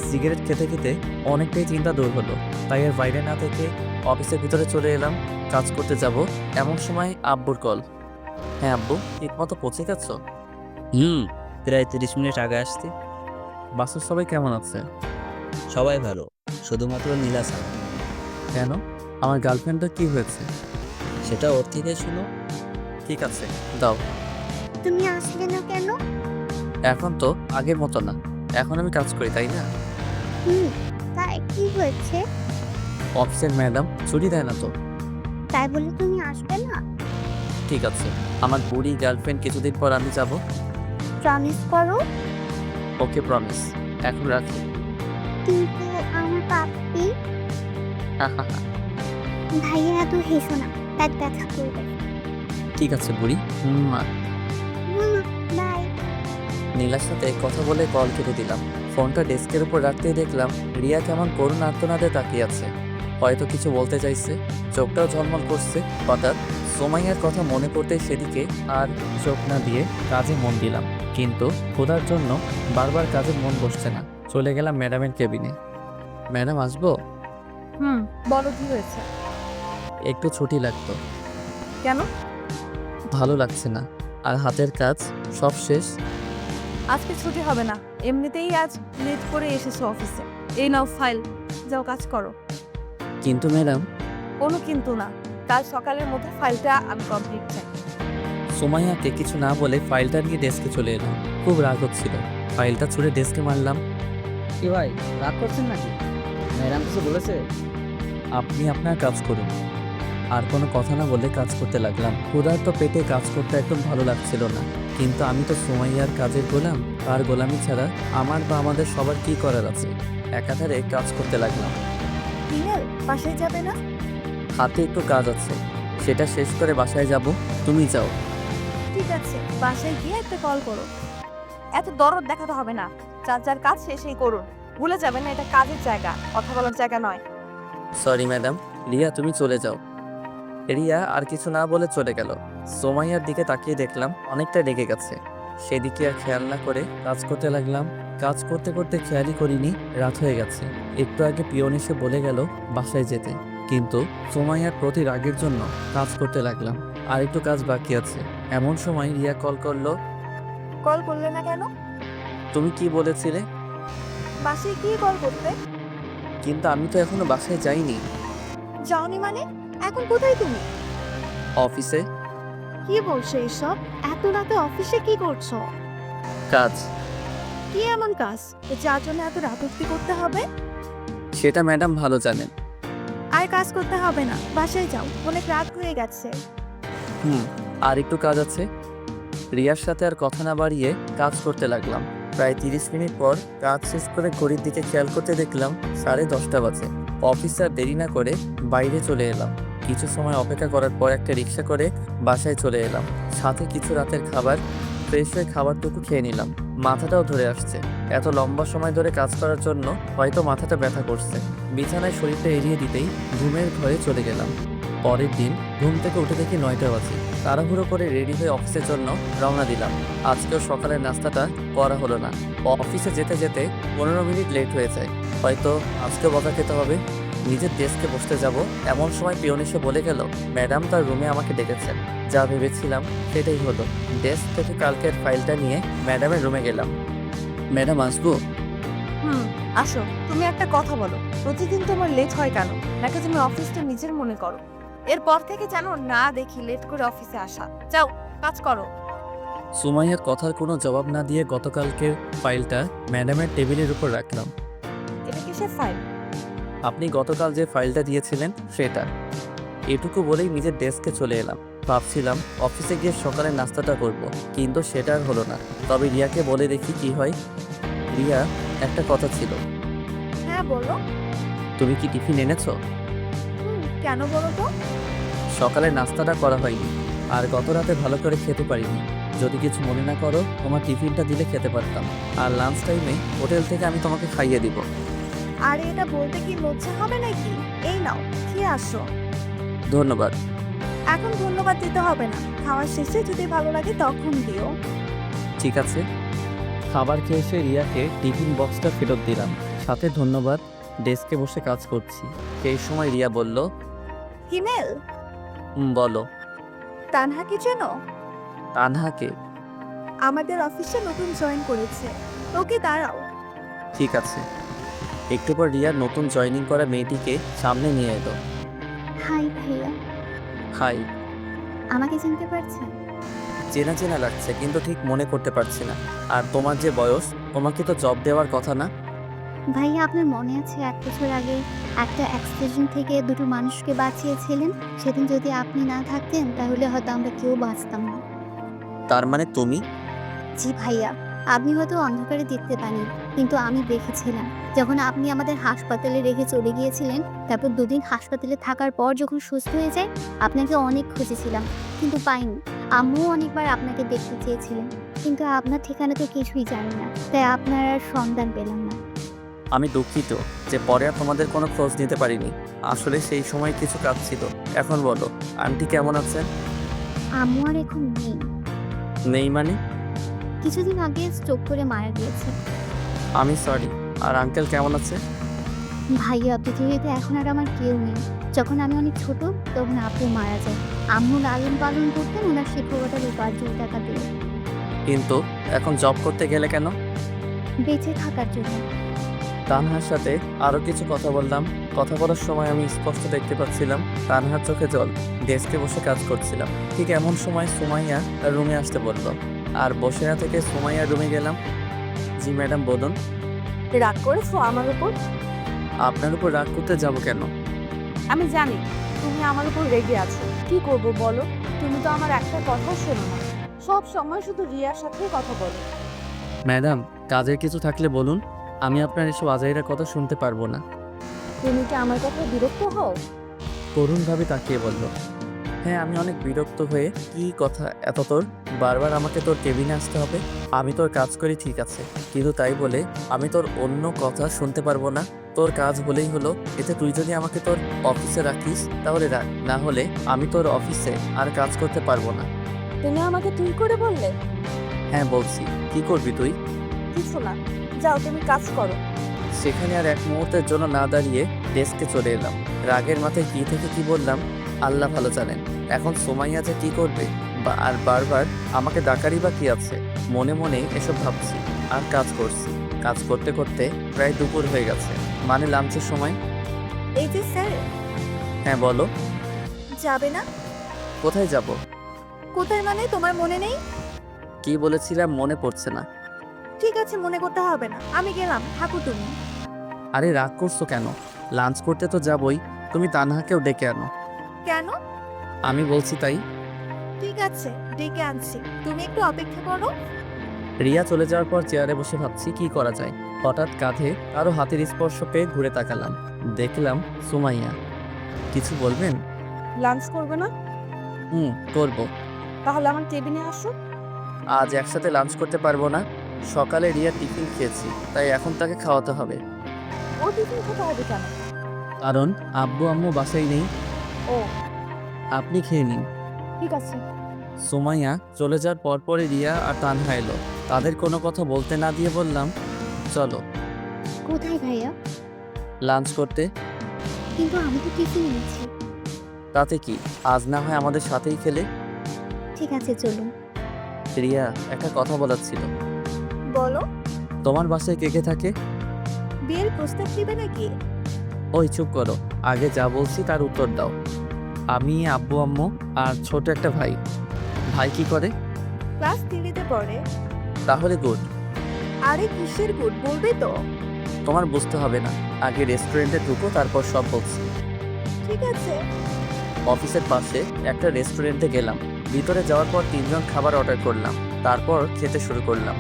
সিগারেট খেতে খেতে অনেকটাই চিন্তা দূর হলো, তাই আর বাইরে না থেকে অফিসের ভিতরে চলে এলাম। কাজ করতে যাব এমন সময় আব্বুর কল। হ্যাঁ আব্বু, ঠিক মতো পৌঁছে গেছো? প্রায় 30 মিনিট আগে আসতে। বাসার সবাই কেমন আছে? সবাই ভালো, শুধুমাত্র নীলা ছাড়া। কেন? আমার গার্লফ্রেন্ডের কি হয়েছে? সেটা ওর থেকে শুনো। ঠিক আছে, দাও। তুমি আসলে না কেন? এখন তো আগের মতো না, এখন আমি কাজ করি, তাই না? তাই কি হয়েছে? অফিসের ম্যাডাম ছুটি দেয় না তো। তাই বলে তুমি আসবে না? ঠিক আছে, আমার বুড়ি গার্লফ্রেন্ড কিছুদিন পর আমি যাব। প্রমিস করো। ওকে, প্রমিস। এখন রাখি। কিন্তু আমার পাপ্পি ভাইয়া এত হেসো না, পেট ব্যথা করবে। ঠিক আছে বুড়ি। বাই। নীলার সাথে কথা বলে কল কেটে দিলাম। ফোনটা ডেস্কের উপর রাখতেই দেখলাম রিয়া কেমন করুণ আর্তনাদে তাকিয়ে আছে। হয়তো কিছু বলতে চাইছে, চোখটাও ঝলমল করছে। হঠাৎ সোমাইয়ার কথা মনে পড়তে সেদিকে আর চোখ না দিয়ে কাজে মন দিলাম। কিন্তু খোদার জন্য বারবার কাজে মন বসছে না। চলে গেলাম ম্যাডামের কেবিনে। ম্যাডাম আসবো? বলো কি হয়েছে? একটু ছুটি লাগতো। কেন? ভালো লাগছে না, আর হাতের কাজ সব শেষ। আজকে ছুটি হবে না। এমনিতেই আজ লেট করে এসেছো অফিসে। এই নাও ফাইল, যাও কাজ করো। কিন্তু ম্যাডাম। কোনো কিন্তু না, কাল সকালের মধ্যে ফাইলটা আমি কমপ্লিট চাই। সোমাইয়াকে কিছু না বলে ফাইলটা নিয়ে ডেস্কে চলে এলাম। খুব রাগ হচ্ছিল, ফাইলটা ছুঁড়ে ডেস্কে মারলাম। কি ভাই, রাগ করছেন নাকি? ম্যাডাম কিছু বলেছে? আপনি আপনার কাজ করুন। আর কোনো কথা না বলে কাজ করতে লাগলাম। ক্ষুধার্ত পেটে কাজ করতে একদম ভালো লাগছিল না, কিন্তু আমি তো সোমাইয়ার কাজের গোলাম। আর গোলামি ছাড়া আমার বা আমাদের সবার কি করার আছে? একাধারে কাজ করতে লাগলাম। হিমেল, বাসায় যাবে না? হাতে একটু কাজ আছে, সেটা শেষ করে বাসায় যাব। তুমি যাও। ঠিক আছে, বাসায় গিয়ে একটা কল করো। এত দরদ দেখাতে হবে না। যার যার কাজ শেষেই করুন। ভুলে যাবেন না এটা কাজের জায়গা, কথা বলার জায়গা নয়। Sorry madam. রিয়া তুমি চলে যাও। রিয়া আর কিছু না বলে চলে গেল। সোমাইয়ার দিকে তাকিয়ে দেখলাম অনেকটা রেগে গেছে। সেদিকে আর খেয়াল না করে কাজ করতে লাগলাম। কাজ করতে করতে খেয়ালই করিনি রাত হয়ে গেছে। একটু আগে পিয়ন এসে বলে গেল বাসায় যেতে, কিন্তু সোমাইয়ার প্রতি রাগের জন্য কাজ করতে লাগলাম। আর একটু কাজ বাকি আছে। এমন সময় রিয়া কল করলো। কল করলে না কেন? তুমি কি বলেছিলে? বাসায় গিয়ে কল করতে। কিন্তু আমি তো এখনো বাসায় যাইনি। যাওনি মানে? এখন কোথায় তুমি? অফিসে। কি বলছো এসব? এত রাতে অফিসে কি করছো? কাজ। কি এমন কাজ যার জন্য এত রাত অবধি করতে হবে? সেটা ম্যাডাম ভালো জানেন। আর কাজ করতে হবে না, বাসায় যাও, অনেক রাত হয়ে গেছে। আর একটু কাজ আছে। রিয়ার সাথে আর কথা না বাড়িয়ে কাজ করতে লাগলাম। প্রায় 30 মিনিট পর কাজ শেষ করে ঘড়ির দিকে খেয়াল করতে দেখলাম 10:30 বাজে। অফিসে আর দেরি না করে বাইরে চলে এলাম। কিছু সময় অপেক্ষা করার পর একটা রিক্সা করে বাসায় চলে এলাম। সাথে কিছু রাতের খাবার, ফ্রেশ হয়ে খাবারটুকু খেয়ে নিলাম। মাথাটাও ধরে আসছে। এত লম্বা সময় ধরে কাজ করার জন্য হয়তো মাথাটা ব্যথা করছে। বিছানায় শরীরটা এড়িয়ে দিতেই ঘুমের ঘরে চলে গেলাম। পরের দিন ঘুম থেকে উঠে দেখি 9টা বাজে। তাড়াহুড়ো করে রেডি হয়ে অফিসের জন্য রওনা দিলাম। আজকেও সকালের নাস্তাটা করা হলো না। অফিসে যেতে যেতে 15 মিনিট লেট হয়ে যায়। হয়তো আজকেও বকা খেতে হবে। নিজের ডেস্কে বসতে যাব এমন সময় পিয়ন এসে বলে গেল ম্যাডাম তার রুমে আমাকে ডেকেছেন। যা ভেবেছিলাম সেটাই হলো। ডেস্ক থেকে কালকের ফাইলটা নিয়ে ম্যাডামের রুমে গেলাম। ম্যাডাম আসবো? আসো। তুমি একটা কথা বলো, প্রতিদিন তোমার লেট হয় কেন? নাকি তুমি অফিসটা নিজের মনে করো? এরপর থেকে যেন না দেখি লেট করে অফিসে আসা। যাও, কাজ করো। সুমাইয়ার কথার কোনো জবাব না দিয়ে গতকালকের ফাইলটা ম্যাডামের টেবিলের উপর রাখলাম। এটা কিসের ফাইল? আপনি গতকাল যে ফাইলটা দিয়েছিলেন সেটা। এটুকু বলেই নিজের ডেস্কে চলে এলাম। ভাবছিলাম অফিসে গিয়ে সকালের নাস্তাটা করব, কিন্তু সেটা আর হলো না। তবে রিয়াকে বলে দেখি কি হয়। রিয়া, একটা কথা ছিল। হ্যাঁ বলো। তুমি কি টিফিন এনেছো? কেন বলো তো? সকালে নাস্তাটা করা হয়নি, আর গত রাতে ভালো করে খেতে পারিনি। যদি কিছু মনে না করো তোমার টিফিনটা দিলে খেতে পারতাম। আর লাঞ্চ টাইমে হোটেল থেকে আমি তোমাকে খাইয়ে দিব। আর এটা বলতে কি লজ্জা হবে নাকি? এই নাও, খেয়ে আসো। ধন্যবাদ। এখন ধন্যবাদ দিতে হবে না, খাওয়ার শেষে যদি ভালো লাগে তখন দিও। ঠিক আছে। খাবার খেয়ে এসে রিয়াকে টিফিন বক্সটা ফেরত দিলাম, সাথে ধন্যবাদ। ডেস্কে বসে কাজ করছি। সেই সময় রিয়া বলল, হিমেল, বলো। তানহা কি চেনো? তানহাকে? আমাদের অফিসে নতুন জয়েন করেছে। ওকে দাঁড়াও। ঠিক আছে। একটু পর রিয়া নতুন জয়েনিং করা মেয়েটিকে সামনে নিয়ে এলো। হাই ভাইয়া, হাই। আমাকে চিনতে পারছেন? চেনা চেনা লাগছে, কিন্তু ঠিক মনে করতে পারছি না। আর তোমার যে বয়স, তোমাকে তো জব দেওয়ার কথা না? ভাইয়া, আপনার মনে আছে 1 বছর আগে একটা অ্যাক্সিডেন্ট থেকে দুটো মানুষকে বাঁচিয়েছিলেন? সেদিন যদি আপনি না থাকতেন তাহলে হয়তো আমরা কেউ বাঁচতাম না। তার মানে তুমি? জি ভাইয়া, আপনি হয়তো অন্ধকারে দেখতে পাননি, কিন্তু আমি দেখেছিলাম। যখন আপনি আমাদের হাসপাতালে রেখে চলে গিয়েছিলেন, তারপর 2 দিন হাসপাতালে থাকার পর যখন সুস্থ হয়ে যায়, আপনাকে অনেক খুঁজেছিলাম কিন্তু পাইনি। আম্মুও অনেকবার আপনাকে দেখতে চেয়েছিলেন, কিন্তু আপনার ঠিকানা তো কিছুই জানি না, তাই আপনার আর সন্ধান পেলাম না। আমি দুঃখিত যে পরে আর তোমাদের কোনো খোঁজ নিতে পারিনি। আসলে সেই সময় কিছু কাজ ছিল। এখন বলো, আন্টি কেমন আছেন? আম্মু আর এখন নেই। নেই মানে? কিছুদিন আগে স্ট্রোক করে মারা গিয়েছে। আমি সরি। আর আঙ্কেল কেমন আছে? ভাইয়া, পৃথিবীতে এখন আর আমার কেউ নেই। যখন আমি অনেক ছোট তখন আপু মারা যায়। আম্মু লালন পালন করতেন ওনার শিক্ষকতার উপার্জন টাকা দিয়ে। কিন্তু এখন জব করতে গেলে কেন? বেঁচে থাকার জন্য। তানহার সাথে আরও কিছু কথা বললাম। কথা বলার সময় আমি স্পষ্ট দেখতে পাচ্ছিলাম তানহার চোখে জল। ডেস্কে বসে কাজ করছিলাম। ঠিক এমন সময় সুমাইয়া তার রুমে আসতে বলল, আর বসে না থেকে সুমাইয়ার রুমে গেলাম। জি ম্যাডাম, বলুন। রাগ করেছো আমার উপর? আপনার উপর রাগ করতে যাব কেন? আমি জানি তুমি আমার উপর রেগে আছো। কি করব বলো? তুমি তো আমার একটা কথা শোনো না, সব সময় শুধু রিয়ার সাথেই কথা বলো। ম্যাডাম, কাজের কিছু থাকলে বলুন। আমি আপনার এসব আজাইরা কথা শুনতে পারবো না। তুমি কি আমার কথা বিরক্ত হও? করুণভাবে তাকিয়ে বলল, হ্যাঁ, আমি অনেক বিরক্ত হয়ে, কি কথা এত তোর, বারবার আমাকে তোর কেবিনে আসতে হবে? আমি তোর কাজ করি ঠিক আছে, কিন্তু তাই বলে আমি তোর অন্য কথা শুনতে পারবো না? তোর কাজ হলেই হলো, এতে তুই যদি আমাকে তোর অফিসে রাখিস তাহলে রাখ, না হলে আমি তোর অফিসে আর কাজ করতে পারবো না। তুমি আমাকে তুই করে বললে? হ্যাঁ বলছি, কি করবি তুই? কিছু না, যাও তুমি কাজ করো। সেখানে আর এক মুহূর্তের জন্য না দাঁড়িয়ে ডেস্কে চলে এলাম। রাগের মাথায় কি থেকে কি বললাম আল্লাহ ভালো জানেন। এখন সুমাইয়া যে কি করবে আর বারবার আমাকে ডাকারই বা কি আছে, মনে মনে এসব ভাবছি আর কাজ করছি। কাজ করতে করতে প্রায় দুপুর হয়ে গেছে, মানে লাঞ্চের সময়। এই যে স্যার, হ্যাঁ বলো, যাবে না? কোথায় যাব? কোথায় মানে, তোমার মনে নেই? কি বলেছিলাম মনে পড়ছে না। ঠিক আছে, মনে করতে হবে না, আমি গেলাম, থাকো তুমি। আরে রাগ করছো কেন? লাঞ্চ করতে তো যাবই, তুমি তানহাকেও ডেকে আনো। কেন? আমি বলছি তাই। ঠিক আছে, ডেকে আনছি, তুমি একটু অপেক্ষা করো। রিয়া চলে যাওয়ার পর চেয়ারে বসে ভাবছি কি করা যায়। হঠাৎ কাঁধে কারো হাতের স্পর্শ পেয়ে ঘুরে তাকালাম, দেখলাম সুমাইয়া। কিছু বলবেন? লাঞ্চ করবে না? করব। তাহলে আমার কেবিনে আসো। আজ একসাথে লাঞ্চ করতে পারবো না, সকালে রিয়া টিফিন খেয়েছি, তাই এখন তাকে খাওয়াতে হবে। ও টিফিন খেতে হবে কেন? কারণ আব্বু আম্মু বাসায় নেই। ও আপনি খেয়ে নিন। ঠিক আছে। সুমাইয়া চলে যাওয়ার পরপরই রিয়া আর তানহা এলো। তাদের কোনো কথা বলতে না দিয়ে বললাম, চলো কোথায় ভাইয়া? লাঞ্চ করতে। কিন্তু আমি তো টিফিন এনেছি। তাতে কি, আজ না হয় আমাদের সাথেই খেলে। ঠিক আছে চলুন। রিয়া, একটা কথা বলার ছিল। বলো। তোমার বাসায় কে কে থাকে? বিয়ের প্রস্তাব দিবে নাকি? ওই চুপ করো, আগে যা বলছি তার উত্তর দাও। আমি, আব্বু আম্মু আর ছোট একটা ভাই। ভাই কি করে? ক্লাস 3-তে পড়ে। তাহলে গুড। আরে কিসের গুড, বলবে তো? তোমার বুঝতে হবে না, আগে রেস্টুরেন্টে ঢুকো তারপর সব বলছি। ঠিক আছে। অফিসের পাশে একটা রেস্টুরেন্টে গেলাম। ভিতরে যাওয়ার পর 3জন খাবার অর্ডার করলাম, তারপর খেতে শুরু করলাম।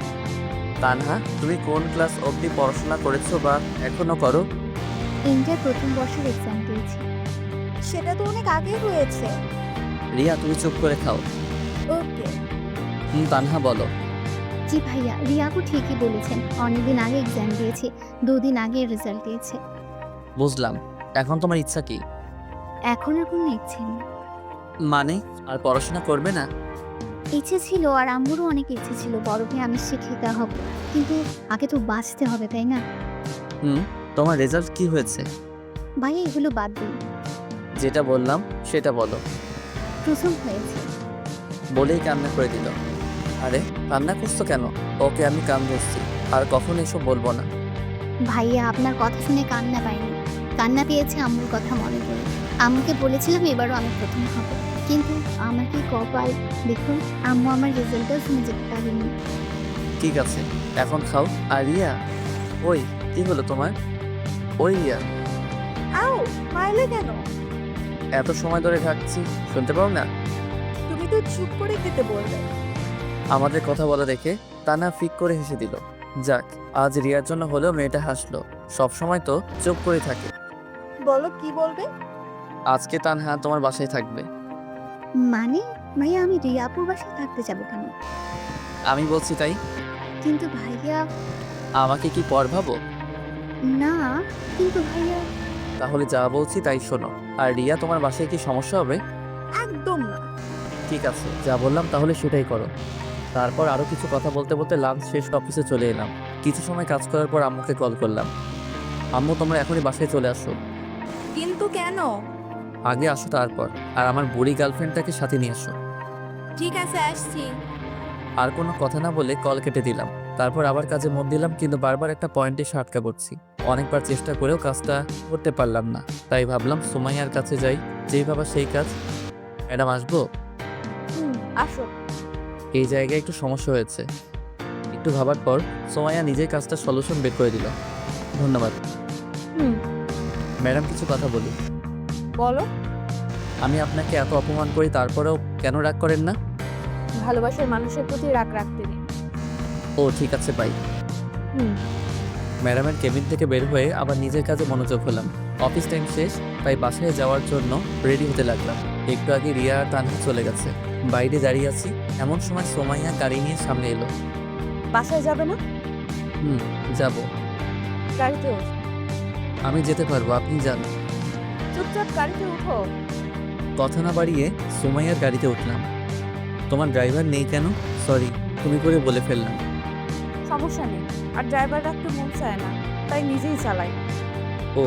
তানহা, তুমি কোন ক্লাস অবধি পড়াশোনা করেছো বা এখনো করো? ইন্টার প্রথম বর্ষের এক্সাম দিয়েছি। সেটা তো অনেক আগে হয়েছে। রিয়া, তুমি চুপ করে খাও। ওকে। তানহা বলো। জি ভাইয়া, রিয়াকু ঠিকই বলেছেন, অনেকদিন আগে এক্সাম দিয়েছি, 2 দিন আগে রেজাল্ট দিয়েছে। বুঝলাম, এখন তোমার ইচ্ছা কি? এখন আর কোনো ইচ্ছে নেই। মানে আর পড়াশোনা করবে না? ইচ্ছে ছিল, আর আম্মুরও অনেক ইচ্ছে ছিল বড় হয়ে আমি শিক্ষিকা হব, কিন্তু আগে তো বাঁচতে হবে তাই না? তোমার রেজাল্ট কি হয়েছে? ভাইয়া এগুলো বাদ দিন, যেটা বললাম সেটা বলো। প্রথম হয়েছে। বলেই কান্না করে দিল। আরে কান্না করছো কেন? ওকে, আমি কান ধরছি, আর কখনো এসব বলবো না। ভাইয়া আপনার কথা শুনে কান্না পাইনি, কান্না পেয়েছে আম্মুর কথা মনে করে। আম্মুকে বলেছিলাম এবারও আমি প্রথম হব, কিন্তু আমার কি কপাল, দেখুন আম্মু আমার রেজাল্টটাও শুনে যেতে পারেনি। ঠিক আছে, এখন খাও। আর রিয়া, ওই কি হলো তোমার? ওই রিয়া, আও, মারলে কেন? এত সময় ধরে থাকছি, শুনতে পাও না? তুমি তো চুপ করে খেতে বলবে। আমাদের কথা বলা দেখে তানা ফিক করে হেসে দিল। যাক, আজ রিয়ার জন্য হলেও মেয়েটা হাসলো। সব সময় তো চুপ করে থাকে। বলো কি বলবে? আজকে তানহা তোমার বাসায় থাকবে। মানে ভাইয়া আমি রিয়াপুর বাসায় থাকতে যাবো কেন? আমি বলছি তাই। কিন্তু ভাইয়া। আমাকে কি পর ভাবো? না, কিন্তু ভাইয়া। তাহলে যা বলছি তাই শোনো। আর রিয়া, তোমার বাসায় কি সমস্যা হবে? একদম না। ঠিক আছে, যা বললাম তাহলে সেটাই করো। তারপর আরও কিছু কথা বলতে বলতে লাঞ্চ শেষ অফিসে চলে এলাম। কিছু সময় কাজ করার পর আম্মুকে কল করলাম। আম্মু, তোমরা এখনই বাসায় চলে আসো। কিন্তু কেন? আগে আসো তারপর, আর আমার বুড়ি গার্লফ্রেন্ডটাকে সাথে নিয়ে আসো। ঠিক আছে, আসছি। আর কোনো কথা না বলে কল কেটে দিলাম। তারপর আবার কাজে মন দিলাম, কিন্তু বারবার একটা পয়েন্টে আটকা পড়ছি। অনেকবার চেষ্টা করেও কাজটা করতে পারলাম না। তাই ভাবলাম সুমাইয়ার কাছে যাই, যেই ভাবা সেই কাজ। ম্যাডাম আসবো? আসো। এই জায়গায় একটু সমস্যা হয়েছে। একটু ভাবার পর সুমাইয়া নিজেই কাজটা সলিউশন বের করে দিল। ধন্যবাদ। ম্যাডাম, কিছু কথা বলি। বলো। আমি আপনাকে এত অপমান করি, তারপরেও কেন রাগ করেন না? ভালোবাসার মানুষের প্রতি রাগ রাখতে নেই। ও ঠিক আছে, বাই। হুম। ম্যাডামের কেবিন থেকে বের হয়ে আবার নিজের কাজে মনোযোগ হলাম। অফিস টাইম শেষ, তাই বাসায় যাওয়ার জন্য রেডি হতে লাগলাম। একটু আগে রিয়া আর তানহা চলে গেছে। বাইরে দাঁড়িয়ে আছি, এমন সময় সোমাইয়া গাড়ি নিয়ে সামনে এলো। বাসায় যাবে না? যাব। গাড়িতে ওঠ। আমি যেতে পারবো, আপনি যান। চুপচাপ গাড়িতে উঠো। কথা না বাড়িয়ে সোমাইয়ার গাড়িতে উঠলাম। তোমার ড্রাইভার নেই কেন? সরি, তুমি করে বলে ফেললাম। সমস্যা নেই, আর ড্রাইভার রাখতে মন চায় না, তাই নিজেই চালাই। ও,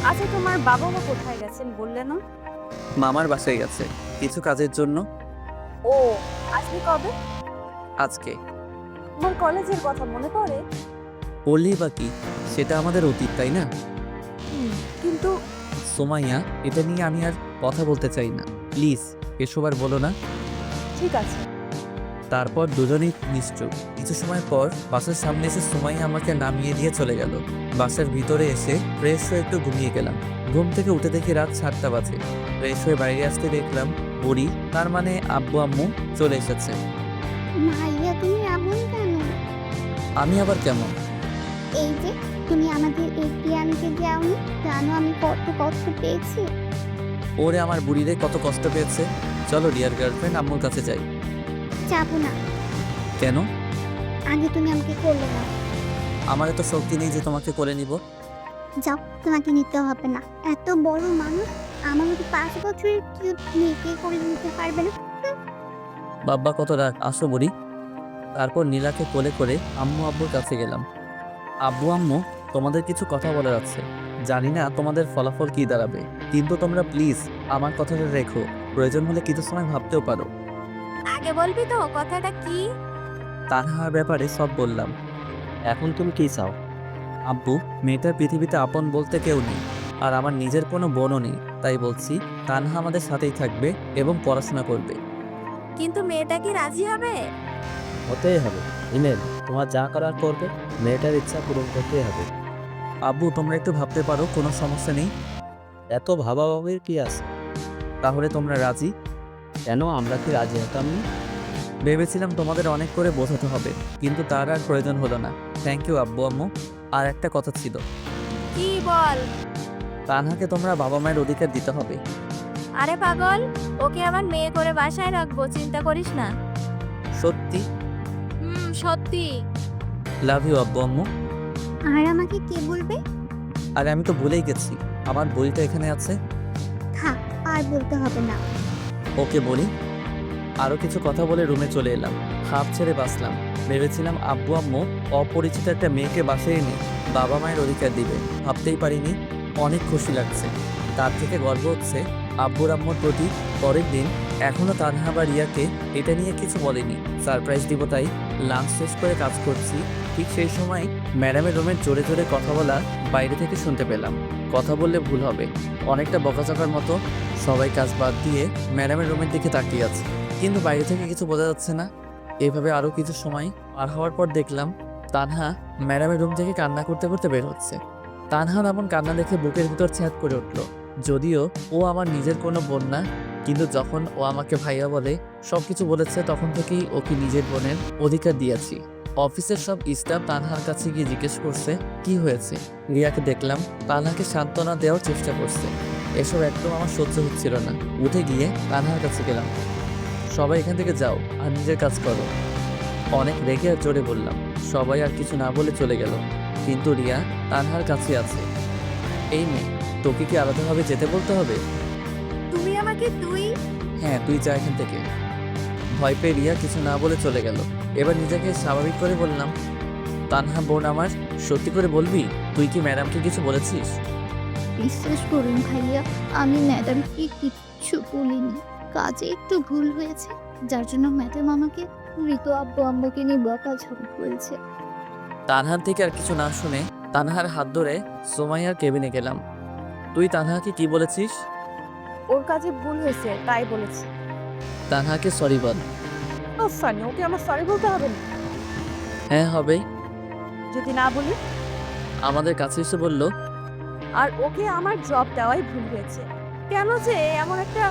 আচ্ছা, তোমার বাবা মা কোথায় গেছেন বললে না? মামার বাসায় গেছে কিছু কাজের জন্য। ও, আসবে কবে? আজকে। তোমার কলেজের কথা মনে পড়ে? বললেই বা কি, সেটা আমাদের অতীত, তাই না? কিন্তু সোমাইয়া, এটা নিয়ে আমি আর কথা বলতে চাই না, প্লিজ এসব আর বলো না। ঠিক আছে। তারপর দুজনেই নিশ্চুপ। কিছু সময় পর বাসের সামনে এসে সোমাইয়া আমাকে নামিয়ে দিয়ে চলে গেল। বাসের ভিতরে এসে ফ্রেশ হয়ে একটু ঘুমিয়ে গেলাম। ঘুম থেকে উঠে দেখি রাত 7টা বাজে। ফ্রেশ হয়ে বাইরে আসতে দেখলাম বুড়ি, তার মানে আব্বু আম্মু চলে এসেছে। ভাইয়া তুমি এমন কেন? আমি আবার কেমন? এই যে তুমি আমাদের এগিয়ে আনতে যাওনি, জানো আমি কত কষ্ট পেয়েছি। ওরে আমার বুড়িরে কত কষ্ট পেয়েছে। চলো ডিয়ার গার্লফ্রেন্ড, আম্মুর কাছে যাই। যাবো না, কেন? আগে তুমি আমাকে করলে না। আমার এত শক্তি নেই যে তোমাকে করে নিব। যাও, তোমাকে নিতে হবে না। এত বড় মানুষ আমার মতো 5 বছরের কিউট মেয়েকে করে নিতে পারবে না। বাব্বা কত রাগ, আসো বুড়ি। তারপর নীলাকে কোলে করে আম্মু আব্বুর কাছে গেলাম। আব্বু আম্মু, তোমাদের কিছু কথা বলার আছে। জানি না তোমাদের ফলাফল কি দাঁড়াবে, কিন্তু তোমরা প্লিজ আমার কথাটা রেখো। প্রয়োজন হলে কিছু সময় ভাবতেও পারো। আগে বলবি তো কথাটা কি? তানহার ব্যাপারে সব বললাম। এখন তুমি কি চাও? আব্বু, মেয়েটার পৃথিবীতে আপন বলতে কেউ নেই, আর আমার নিজের কোনো বোনও নেই। তাই বলছি তানহা আমাদের সাথেই থাকবে এবং পড়াশোনা করবে। কিন্তু মেয়েটা কি রাজি হবে? হতেই হবে। ইমেল, তোমার যা করার করবে, মেয়েটার ইচ্ছা পূরণ করতেই হবে। আব্বু, তোমরা একটু ভাবতে পারো, কোনো সমস্যা নেই। এত ভাবাভাবির কি আছে? তাহলে তোমরা রাজি? কেন, আমরা কি রাজি হতাম না? ভেবেছিলাম তোমাদের অনেক করে বোঝাতে হবে, কিন্তু তার আর প্রয়োজন হলো না। থ্যাংক ইউ আব্বু আম্মু। আর একটা কথা ছিল, কি বল? তানহাকে তোমরা বাবা মায়ের অধিকার দিতে হবে। আরে পাগল, ওকে আমার মেয়ে করে বাসায় রাখবো, চিন্তা করিস না। সত্যি? সত্যি। লাভ ইউ আব্বু আম্মু। আর আমাকে কে বলবে? আরে আমি তো ভুলেই গেছি, আমার বইটা এখানে আছে। থাক, আর বলতে হবে না। ওকে বলি। আরও কিছু কথা বলে রুমে চলে এলাম। হাফ ছেড়ে বাঁচলাম। ভেবেছিলাম আব্বু আম্মু অপরিচিত একটা মেয়েকে বাসায় এনে বাবা মায়ের অধিকার দিবে, ভাবতেই পারিনি। অনেক খুশি লাগছে। তার থেকে গর্ব হচ্ছে আব্বুর আম্মুর প্রতি। পরের দিন এখনও তানহা বা রিয়াকে এটা নিয়ে কিছু বলেনি, সারপ্রাইজ দিব তাই। লাঞ্চ শেষ করে কাজ করছি, ঠিক সেই সময় ম্যাডামের রুমের জোরে জোরে কথা বলা বাইরে থেকে শুনতে পেলাম। কথা বললে ভুল হবে, অনেকটা বকাঝকার মতো। সবাই কাজ বাদ দিয়ে ম্যাডামের রুমের দিকে তাকিয়ে আছে, কিন্তু বাইরে থেকে কিছু বোঝা যাচ্ছে না। এভাবে আরও কিছু সময় পার হওয়ার পর দেখলাম তানহা ম্যাডামের রুম থেকে কান্না করতে করতে বের হচ্ছে। তানহার এমন কান্না দেখে বুকের ভিতর ছ্যাদ করে উঠল। যদিও ও আমার নিজের কোনো বোন না, কিন্তু যখন ও আমাকে ভাইয়া বলে, সব কিছু বলেছে, তখন থেকেই ওকে নিজের বোনের অধিকার দিয়েছি। অফিসের সব স্টাফ তানহার কাছে গিয়ে জিজ্ঞেস করছে কি হয়েছে। রিয়াকে দেখলাম তানহাকে সান্ত্বনা দেওয়ার চেষ্টা করছে। এসব একদম আমার সহ্য হচ্ছিল না। উঠে গিয়ে তানহার কাছে গেলাম। সবাই এখান থেকে যাও আর নিজের কাজ করো। অনেক রেগে আর জোরে বললাম। সবাই আর কিছু না বলে চলে গেল, কিন্তু রিয়া তানহার কাছে আছে। এই মেয়ে, তোকে কি আলাদাভাবে যেতে বলতে হবে? তুমি আমাকে তুই? হ্যাঁ, তুই যা এখান থেকে। ভয় পেয়ে রিয়া কিছু না বলে চলে গেল। এবার নিজেকে স্বাভাবিক করে বললাম, তানহা বোন আমার, সত্যি করে বলবি তুই কি ম্যাডামকে কিছু বলেছিস? বিশ্বাস করুন ভাইয়া, আমি ম্যাডামকে কিচ্ছু বলিনি। কাজে একটু ভুল হয়েছে, যার জন্য ম্যাডাম আমাকে ঋতু আব্বু আম্মুকে নিয়ে বকাঝকা করেছে। তানহার থেকে আর কিছু না শুনে তানহার হাত ধরে সোমাইয়ার কেবিনে গেলাম। তুই তানহাকে কি বলেছিস? ওর কাজে ভুল হয়েছে তাই বলেছি। তানহাকে সরি বল। ও ফানি, ওকে আমার সরি বলতে হবে না? হ্যাঁ হবে। যদি না বলি? আমাদের কাছে এসে বলল, আর ওকে আমার জব দেওয়াই ভুল হয়েছে। কেন যে এমন একটা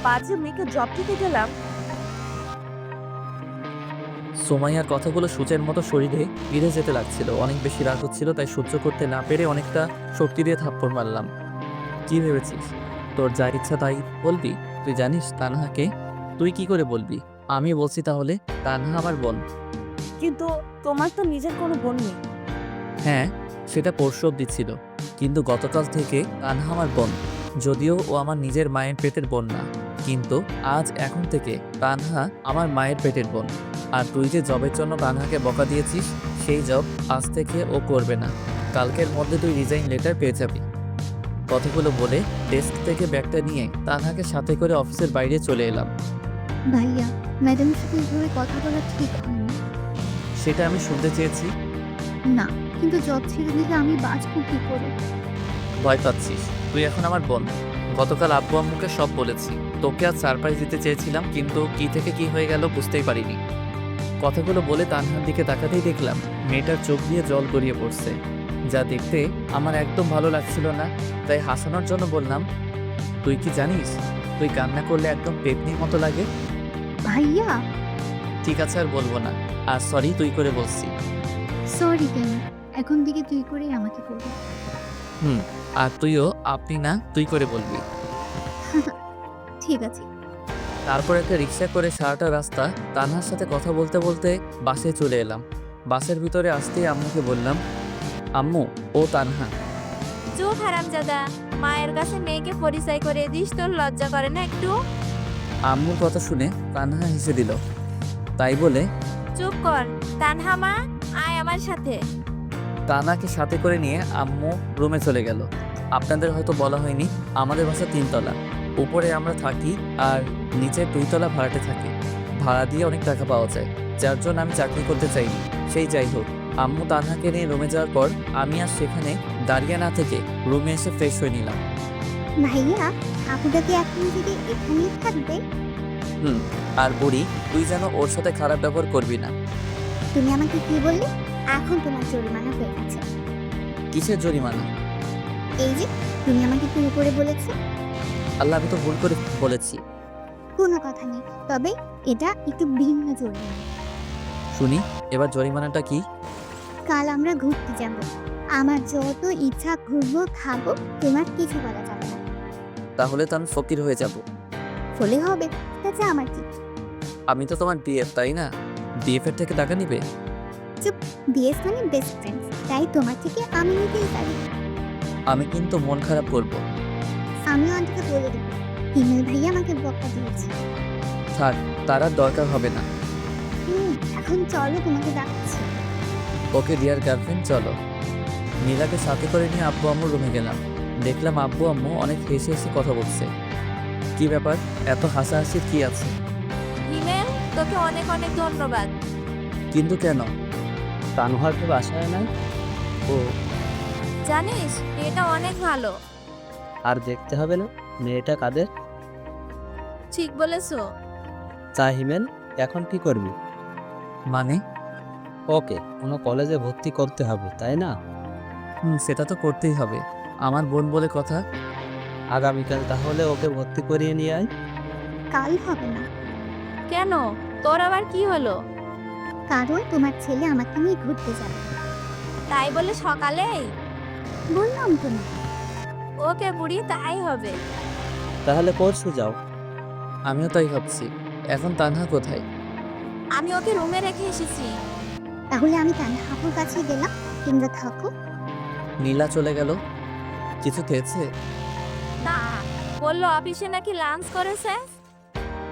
বাজে মেয়েকে জব দিতে গেলাম। সোমাইয়ার কথাগুলো সূচের মতো শরীরে ভিড়ে যেতে লাগছিল। অনেক বেশি রাগ হচ্ছিল, তাই সহ্য করতে না পেরে অনেকটা শক্তি দিয়ে থাপ্পড় মারলাম। কি ভেবেছিস তোর যা ইচ্ছা তাই বলবি? তুই জানিস তানহাকে? তুই কি করে বলবি? আমি বলছি তাহলে, তানহা আমার বোন। কিন্তু তোমার তো নিজের কোনো বোন নেই। হ্যাঁ, সেটা পরশু অব্দি ছিল, কিন্তু গতকাল থেকে তানহা আমার বোন। যদিও ও আমার নিজের মায়ের পেটের বোন না, কিন্তু এখন থেকে তানহা আমার মায়ের পেটের বোন। আর তুই যে জবের জন্য তানহাকে বকা দিয়েছিস, সেই জব আজ থেকে ও করবে না। কালকের মধ্যে তুই রিজাইন লেটার পেয়ে যাবি। কথাগুলো বলে ডেস্ক থেকে ব্যাগটা নিয়ে তানহাকে সাথে করে অফিসের বাইরে চলে এলাম। ভাইয়া, ম্যাডামের সাথে এভাবে কথা বলা ঠিক হয়নি। সেটা আমি শুনতে চেয়েছি। না, কিন্তু জব ছেড়ে দিলে আমি বাঁচবো কি করে? ভয় পাচ্ছিস? তুই এখন আমার বোন। গতকাল আব্বু আম্মুকে সব বলেছি। তোকে আজ সারপ্রাইজ দিতে চেয়েছিলাম, কিন্তু কি থেকে কি হয়ে গেল বুঝতেই পারিনি। কথাগুলো বলে তানহার দিকে তাকাতেই দেখলাম মেয়েটার চোখ দিয়ে জল গড়িয়ে পড়ছে, যা দেখতে আমার একদম ভালো লাগছিল না। তাই হাসানোর জন্য বললাম, তুই কি জানিস তুই কান্না করলে একদম পেতনির মতো লাগে? ভাইয়া, ঠিক আছে, আর বলবো না। আর সরি তুই করে বলছি। সরি কেন? এখন থেকে তুই করেই আমাকে বলবি। আর তুইও আপনি না তুই করে বলবি। ঠিক আছে। তারপর একটা রিক্সা করে সারাটা রাস্তা তানহার সাথে কথা বলতে বলতে বাসে চলে এলাম। বাসের ভিতরে আসতেই আম্মুকে বললাম, আম্মু ও তানহা। চুপ হারামজাদা, মায়ের কাছে মেয়েকে পরিচয় করে দিস, তোর লজ্জা করে না একটু? আম্মুর কথা শুনে তানহা হেসে দিল। তাই বলে চুপ কর। তানহা মা, আয় আমার সাথে। তানহাকে সাথে করে নিয়ে আম্মু রুমে চলে গেল। আপনাদের হয়তো বলা হয়নি, আমাদের বাসা 3 তলা। উপরে আমরা থাকি আর নিচে 2 তলা ভাড়াটে থাকি। ভাড়া দিয়ে অনেক টাকা পাওয়া যায়, যার জন্য আমি চাকরি করতে চাইনি। সেই যাই হোক, আম্মু তানহাকে নিয়ে রুমে যাওয়ার পর আমি আর সেখানে দাঁড়িয়ে না থেকে রুমে এসে ফ্রেশ হয়ে নিলাম। ভাইয়া, আপুটা কি এখন থেকে এখানেই থাকবে? আর বুড়ি, তুই যেন ওর সাথে খারাপ ব্যবহার করবি না। তুমি আমাকে কি বললে? এখন তোমার জরিমানা হয়ে গেছে। কিসের জরিমানা? এই যে তুমি আমাকে তুমি করে বলেছো। আল্লাহ, আমি তো ভুল করে বলেছি। কোনো কথা নেই, তবে এটা একটু ভিন্ন জরিমানা। শুনি, এবার জরিমানাটা কি? কাল আমরা ঘুরতে যাব। আমার যত ইচ্ছা ঘুরবো, খাবো, তোমার কিছু বলা যাবে না। তাহলে তো আমি ফকির হয়ে যাব। বলে হবে, তাতে আমার কি? আমি তো তোমার বিএফ, তাই না? বিএফ এর থেকে টাকা নিবে? বিএস মানে বেস্ট ফ্রেন্ড, তাই তোমার থেকে আমি নিতেই পারি। আমি কিন্তু মন খারাপ করব। আমিও আন্টিকে বলে দেবো হিমেল ভাইয়া আমাকে বকা দিয়েছে। থাক, তার আর দরকার হবে না। এখন চলো, তোমাকে ডাকছি। ওকে ডিয়ার গার্লফ্রেন্ড, চলো। নীলাকে সাথে করে নিয়ে আব্বু আম্মুর রুমে গেলাম। দেখলাম আব্বু আম্মু অনেক হেসে হেসে কথা বলছে। কি ব্যাপার, এত হাসাহাসির কি আছে? হিমেল, তোকে অনেক অনেক ধন্যবাদ। কিন্তু কেন? তানহার তো বাসায় নাই। ও, জানিস এটা অনেক ভালো। আর দেখতে হবে না মেয়েটা কাদের। ঠিক বলেছো। তা হিমেল, এখন কি করবি? মানে? ওকে কোনো কলেজে ভর্তি করতে হবে, তাই না? সেটা তো করতেই হবে, আমার বোন বলে কথা। আগামীকাল তাহলে ওকে ভর্তি করিয়ে নিয়ে আয়। কাল হবে না, কেন? তোর আবার কি হলো? কারণ তোমার ছেলে আমাকে নিয়ে ঘুরতে যাবে। তাই বলে সকালেই? বললাম তো না। ওকে বুড়ি, তাই হবে। তাহলে পরশু যাও। আমিও তাই ভাবছি। এখন তানহা কোথায়? আমি ওকে রুমে রেখে এসেছি। তাহলে আমি তানহা আপুর কাছে গেলাম, তোমরা থাকো। নীলা চলে গেল। কিছু খেয়েছে? না, বললো অফিসে নাকি লাঞ্চ করেছে।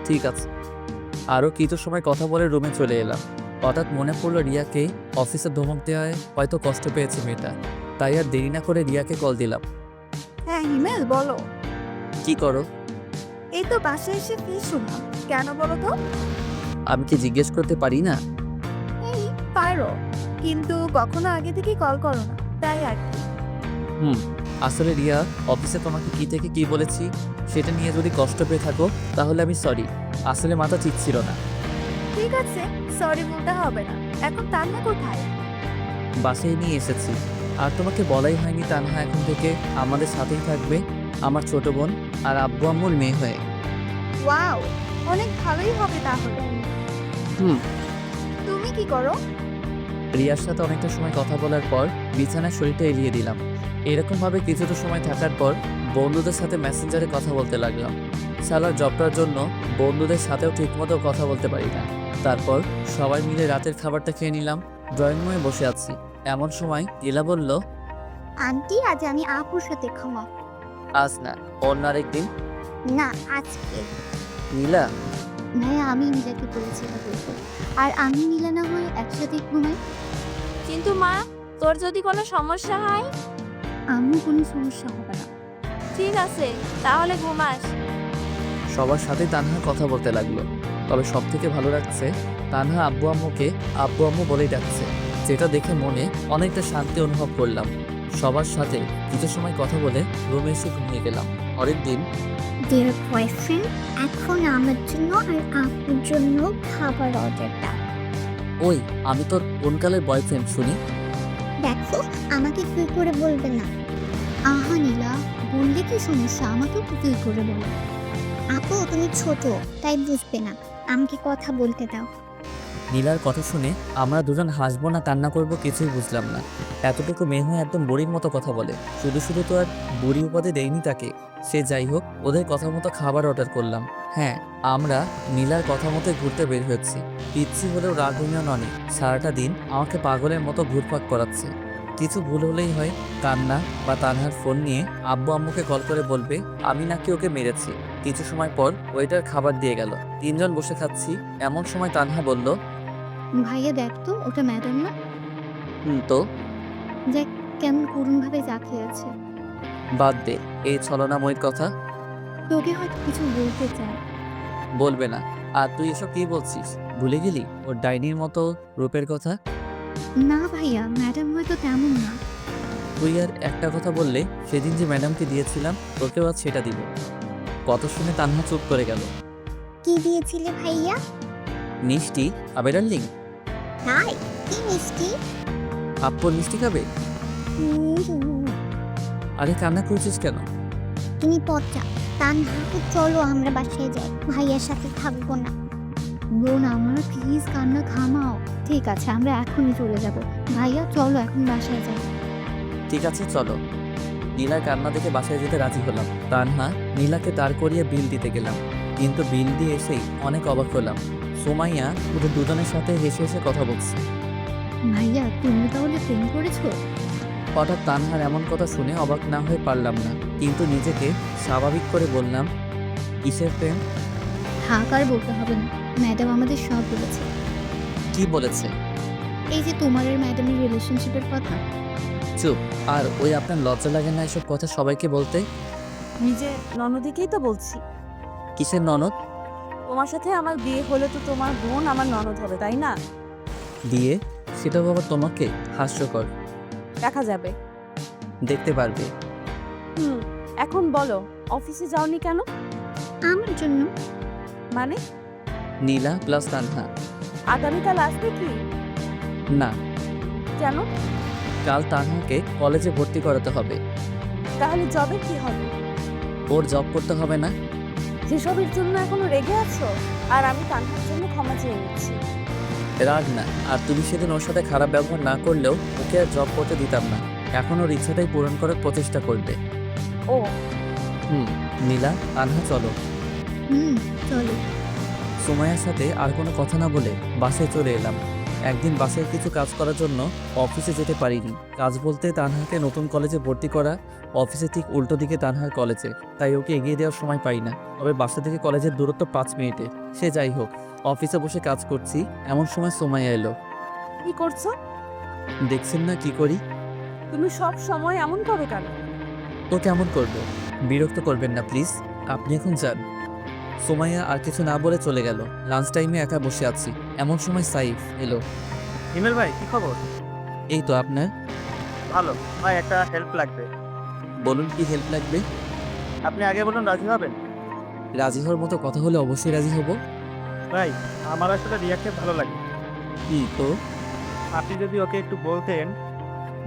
ঠিক আছে। আরও কিছু সময় কথা বলে রুমে চলে এলাম। হঠাৎ মনে পড়লো রিয়াকে অফিসে ধমক দেওয়ায় হয়তো কষ্ট পেয়েছে মেয়েটা। তাই আর দেরি না করে রিয়াকে কল দিলাম। হ্যাঁ হিমেল, বলো। কি করো? এই তো বাসায় এসে ফিরে শুনলাম। কেন বলো তো? আমি কি জিজ্ঞেস করতে পারি না? এই পারো, কিন্তু কখনো আগে থেকে কল করো না, তাই আর কি। আসলে রিয়া, অফিসে তোমাকে কি থেকে কি বলেছি সেটা নিয়ে যদি কষ্ট পেয়ে থাকো তাহলে আমি সরি। আসলে মাথা ঠিক ছিল না। ঠিক আছে, সরি বলতে হবে না। এখন তান্না কোথায়? বাসায় নিয়ে এসেছি। আর তোমাকে বলাই হয়নি তানহা এখন থেকে আমাদের সাথেই থাকবে, আমার ছোট বোন আর আব্বু আম্মুর মেয়ে হয়ে। ওয়াও, অনেক ভালোই হবে তাহলে। হুম। তুমি কি করো? রিয়ার সাথে অনেকটা সময় কথা বলার পর বিছানায় শরীরটা এড়িয়ে দিলাম। এরকমভাবে কিছুটা সময় থাকার পর বন্ধুদের সাথে মেসেঞ্জারে কথা বলতে লাগলাম। সালার জবটার জন্য বন্ধুদের সাথেও ঠিকমতো কথা বলতে পারি না। তারপর সবাই মিলে রাতের খাবারটা খেয়ে নিলাম। ড্রয়িং রুমে বসে আছি, এমন সময় নীলা বলল, আন্টি আজ আমি আপুর সাথে খাওয়া। আজ না, অন্য আরেকদিন। না আজকে। নীলা, ভাইয়া আমি নীলাকে বলেছি এটা বলতে। আর আমি নীলা না হয় একসাথে ঘুমাই। কিন্তু মা, তোর যদি কোনো সমস্যা হয়? আমার কোনো সমস্যা হবে না। ঠিক আছে, তাহলে ঘুমাস। সবার সাথে তানহা কথা বলতে লাগলো। তবে সব থেকে ভালো লাগছে তানহা আব্বু আম্মুকে আব্বু আম্মু বলেই ডাকছে, যেটা দেখে মনে অনেকটা শান্তি অনুভব করলাম। সবার সাথে কিছু সময় কথা বলে রুমে এসে ঘুমিয়ে গেলাম। পরের দিন ডিয়ার বয়ফ্রেন্ড, এখন আমার জন্য আর আপুর জন্য খাবার অর্ডারটা। ওই, আমি তোর কোনকালের বয়ফ্রেন্ড শুনি? দেখো, আমাকে তুই করে বলবে না। আহা নীলা, বললে কি সমস্যা? আমাকেও তো তুই করে বলো। আপু তুমি ছোট, তাই বুঝবে না। আমাকে কথা বলতে দাও। নীলার কথা শুনে আমরা দুজন হাসবো না কান্না করবো কিছুই বুঝলাম না। এতটুকু মেয়ে হয়ে একদম বুড়ির মতো কথা বলে। শুধু শুধু তো আর বুড়ি উপাধি দেয়নি তাকে। সে যাই হোক, ওদের কথা মতো খাবার অর্ডার করলাম। হ্যাঁ, আমরা নীলার কথা মতো ঘুরতে বের হয়েছি। পিচ্ছি হলেও রাগুনিয়া ননি, সারাটা দিন আমাকে পাগলের মতো ঘুরপাক করাচ্ছে। কিছু ভুল হলেই হয় কান্না বা তানহার ফোন নিয়ে আব্বু আম্মুকে কল করে বলবে আমি নাকি ওকে মেরেছি। কিছু সময় পর ওয়েটার খাবার দিয়ে গেল। তিনজন বসে খাচ্ছি, এমন সময় তানহা বলল, ভাইয়া দেখ তো, ওটা ম্যাডাম না? তো দেখ কেমন করুণভাবে জাকিয়ে আছে। বাদ দে এই ছলনাময়ীর কথা। তোকে হয়তো কিছু বলতে চায়। বলবে না। আর তুই এসব কি বলছিস? ভুলে গেলি ওর ডাইনির মতো রূপের কথা? না ভাইয়া, ম্যাডাম হয়তো তেমন না। তুই আর একটা কথা বললে সেদিন যে ম্যাডামকে দিয়েছিলাম তোকেও আজ সেটা দিব। কথা শুনে তানহা চুপ করে গেল। কি দিয়েছিলে ভাইয়া? মিষ্টি? আবে ডার্লিং, তাই? কি মিষ্টি? আপ্পর মিষ্টি খাবে? আরে কান্না করছিস কেন? তুমি পচা। তানহা, চলো আমরা বাসায় যাই, ভাইয়ার সাথে থাকবো না। বোন আমার, প্লিজ কান্না থামাও। ঠিক আছে, আমরা এখনই চলে যাব। ভাইয়া চলো এখন বাসায় যাই। ঠিক আছে চলো। নীলার কান্না দেখে বাসায় যেতে রাজি হলাম। তানহা নীলাকে দাঁড় করিয়ে বিল দিতে গেলাম, কিন্তু বিল দিয়ে এসেই অনেক অবাক হলাম। সুমাইয়া ওদের দুজনের সাথে হেসে হেসে কথা বলছে। ভাইয়া তুমি তাহলে প্রেম করেছো? হঠাৎ তানহার এমন কথা শুনে অবাক না হয়ে পারলাম না, কিন্তু নিজেকে স্বাভাবিক করে বললাম, কিসের প্রেম? থাক আর বলতে হবে না, ম্যাডাম আমাদের সব বলেছে। কি বলেছে? এই যে তোমার আর ম্যাডামের রিলেশনশিপের কথা। চুপ। আর ওই আপনার লজ্জা লাগে না এসব কথা সবাইকে বলতে? নিজে ননদিকেই তো বলছি। কিসের ননদ? তোমার সাথে আমার বিয়ে হলে তো তোমার বোন আমার ননদ হবে, তাই না? দিয়ে? সেটাও আবার তোমাকে? হাস্যকর। দেখা যাবে। দেখতে পারবে। এখন বলো, অফিসে যাওনি কেন? আমার জন্য। মানে? নীলা প্লাস তানহা। আগামীকাল আসবে কি? না, কেন? কাল তানহাকে কলেজে ভর্তি করাতে হবে। তাহলে জবে কি হবে? ওর জব করতে হবে না? যেসবের জন্য এখনো রেগে আছো, আর আমি তানহার জন্য ক্ষমা চেয়ে নিচ্ছি। রাগ না। আর তুমি সেদিন ওর সাথে খারাপ ব্যবহার না করলেও ওকে আর জব করতে দিতাম না। এখন ওর ইচ্ছাটাই পূরণ করার প্রচেষ্টা করবে। ও নীলা, তানহা চলো। চলো। সুমাইয়ার সাথে আর কোনো কথা না বলে বাসায় চলে এলাম। একদিন বাসায় কিছু কাজ করার জন্য অফিসে যেতে পারিনি। কাজ বলতে তানহাকে নতুন কলেজে ভর্তি করা, অফিসে ঠিক উল্টো দিকে তানহার কলেজে, তাই ওকে এগিয়ে দেওয়ার সময় পাই না। তবে বাসা থেকে কলেজের দূরত্ব 5 মিনিটে। সে যাই হোক, অফিসে বসে কাজ করছি, এমন সময় সুমাইয়া এলো। কি করছো? দেখছেন না কি করি? তুমি সব সময় এমন করো কেন? তো কেমন করবো? বিরক্ত করবেন না প্লিজ, আপনি এখন যান। সুমাইয়া আর কিছু না বলে চলে গেল। লাঞ্চ টাইমে একা বসে আছি, এমন সময় সাইফ এলো। হিমেল ভাই, কি খবর? এই তো আপনার। ভালো ভাই, একটা হেল্প লাগবে। বলুন কি হেল্প লাগবে? আপনি আগে বলুন, রাজি হবেন? রাজি হওয়ার মতো কথা হলে অবশ্যই রাজি হব। ভাই, আমার আসলে রিয়াকে ভালো লাগে। কি তো? আপনি যদি ওকে একটু বলতেন।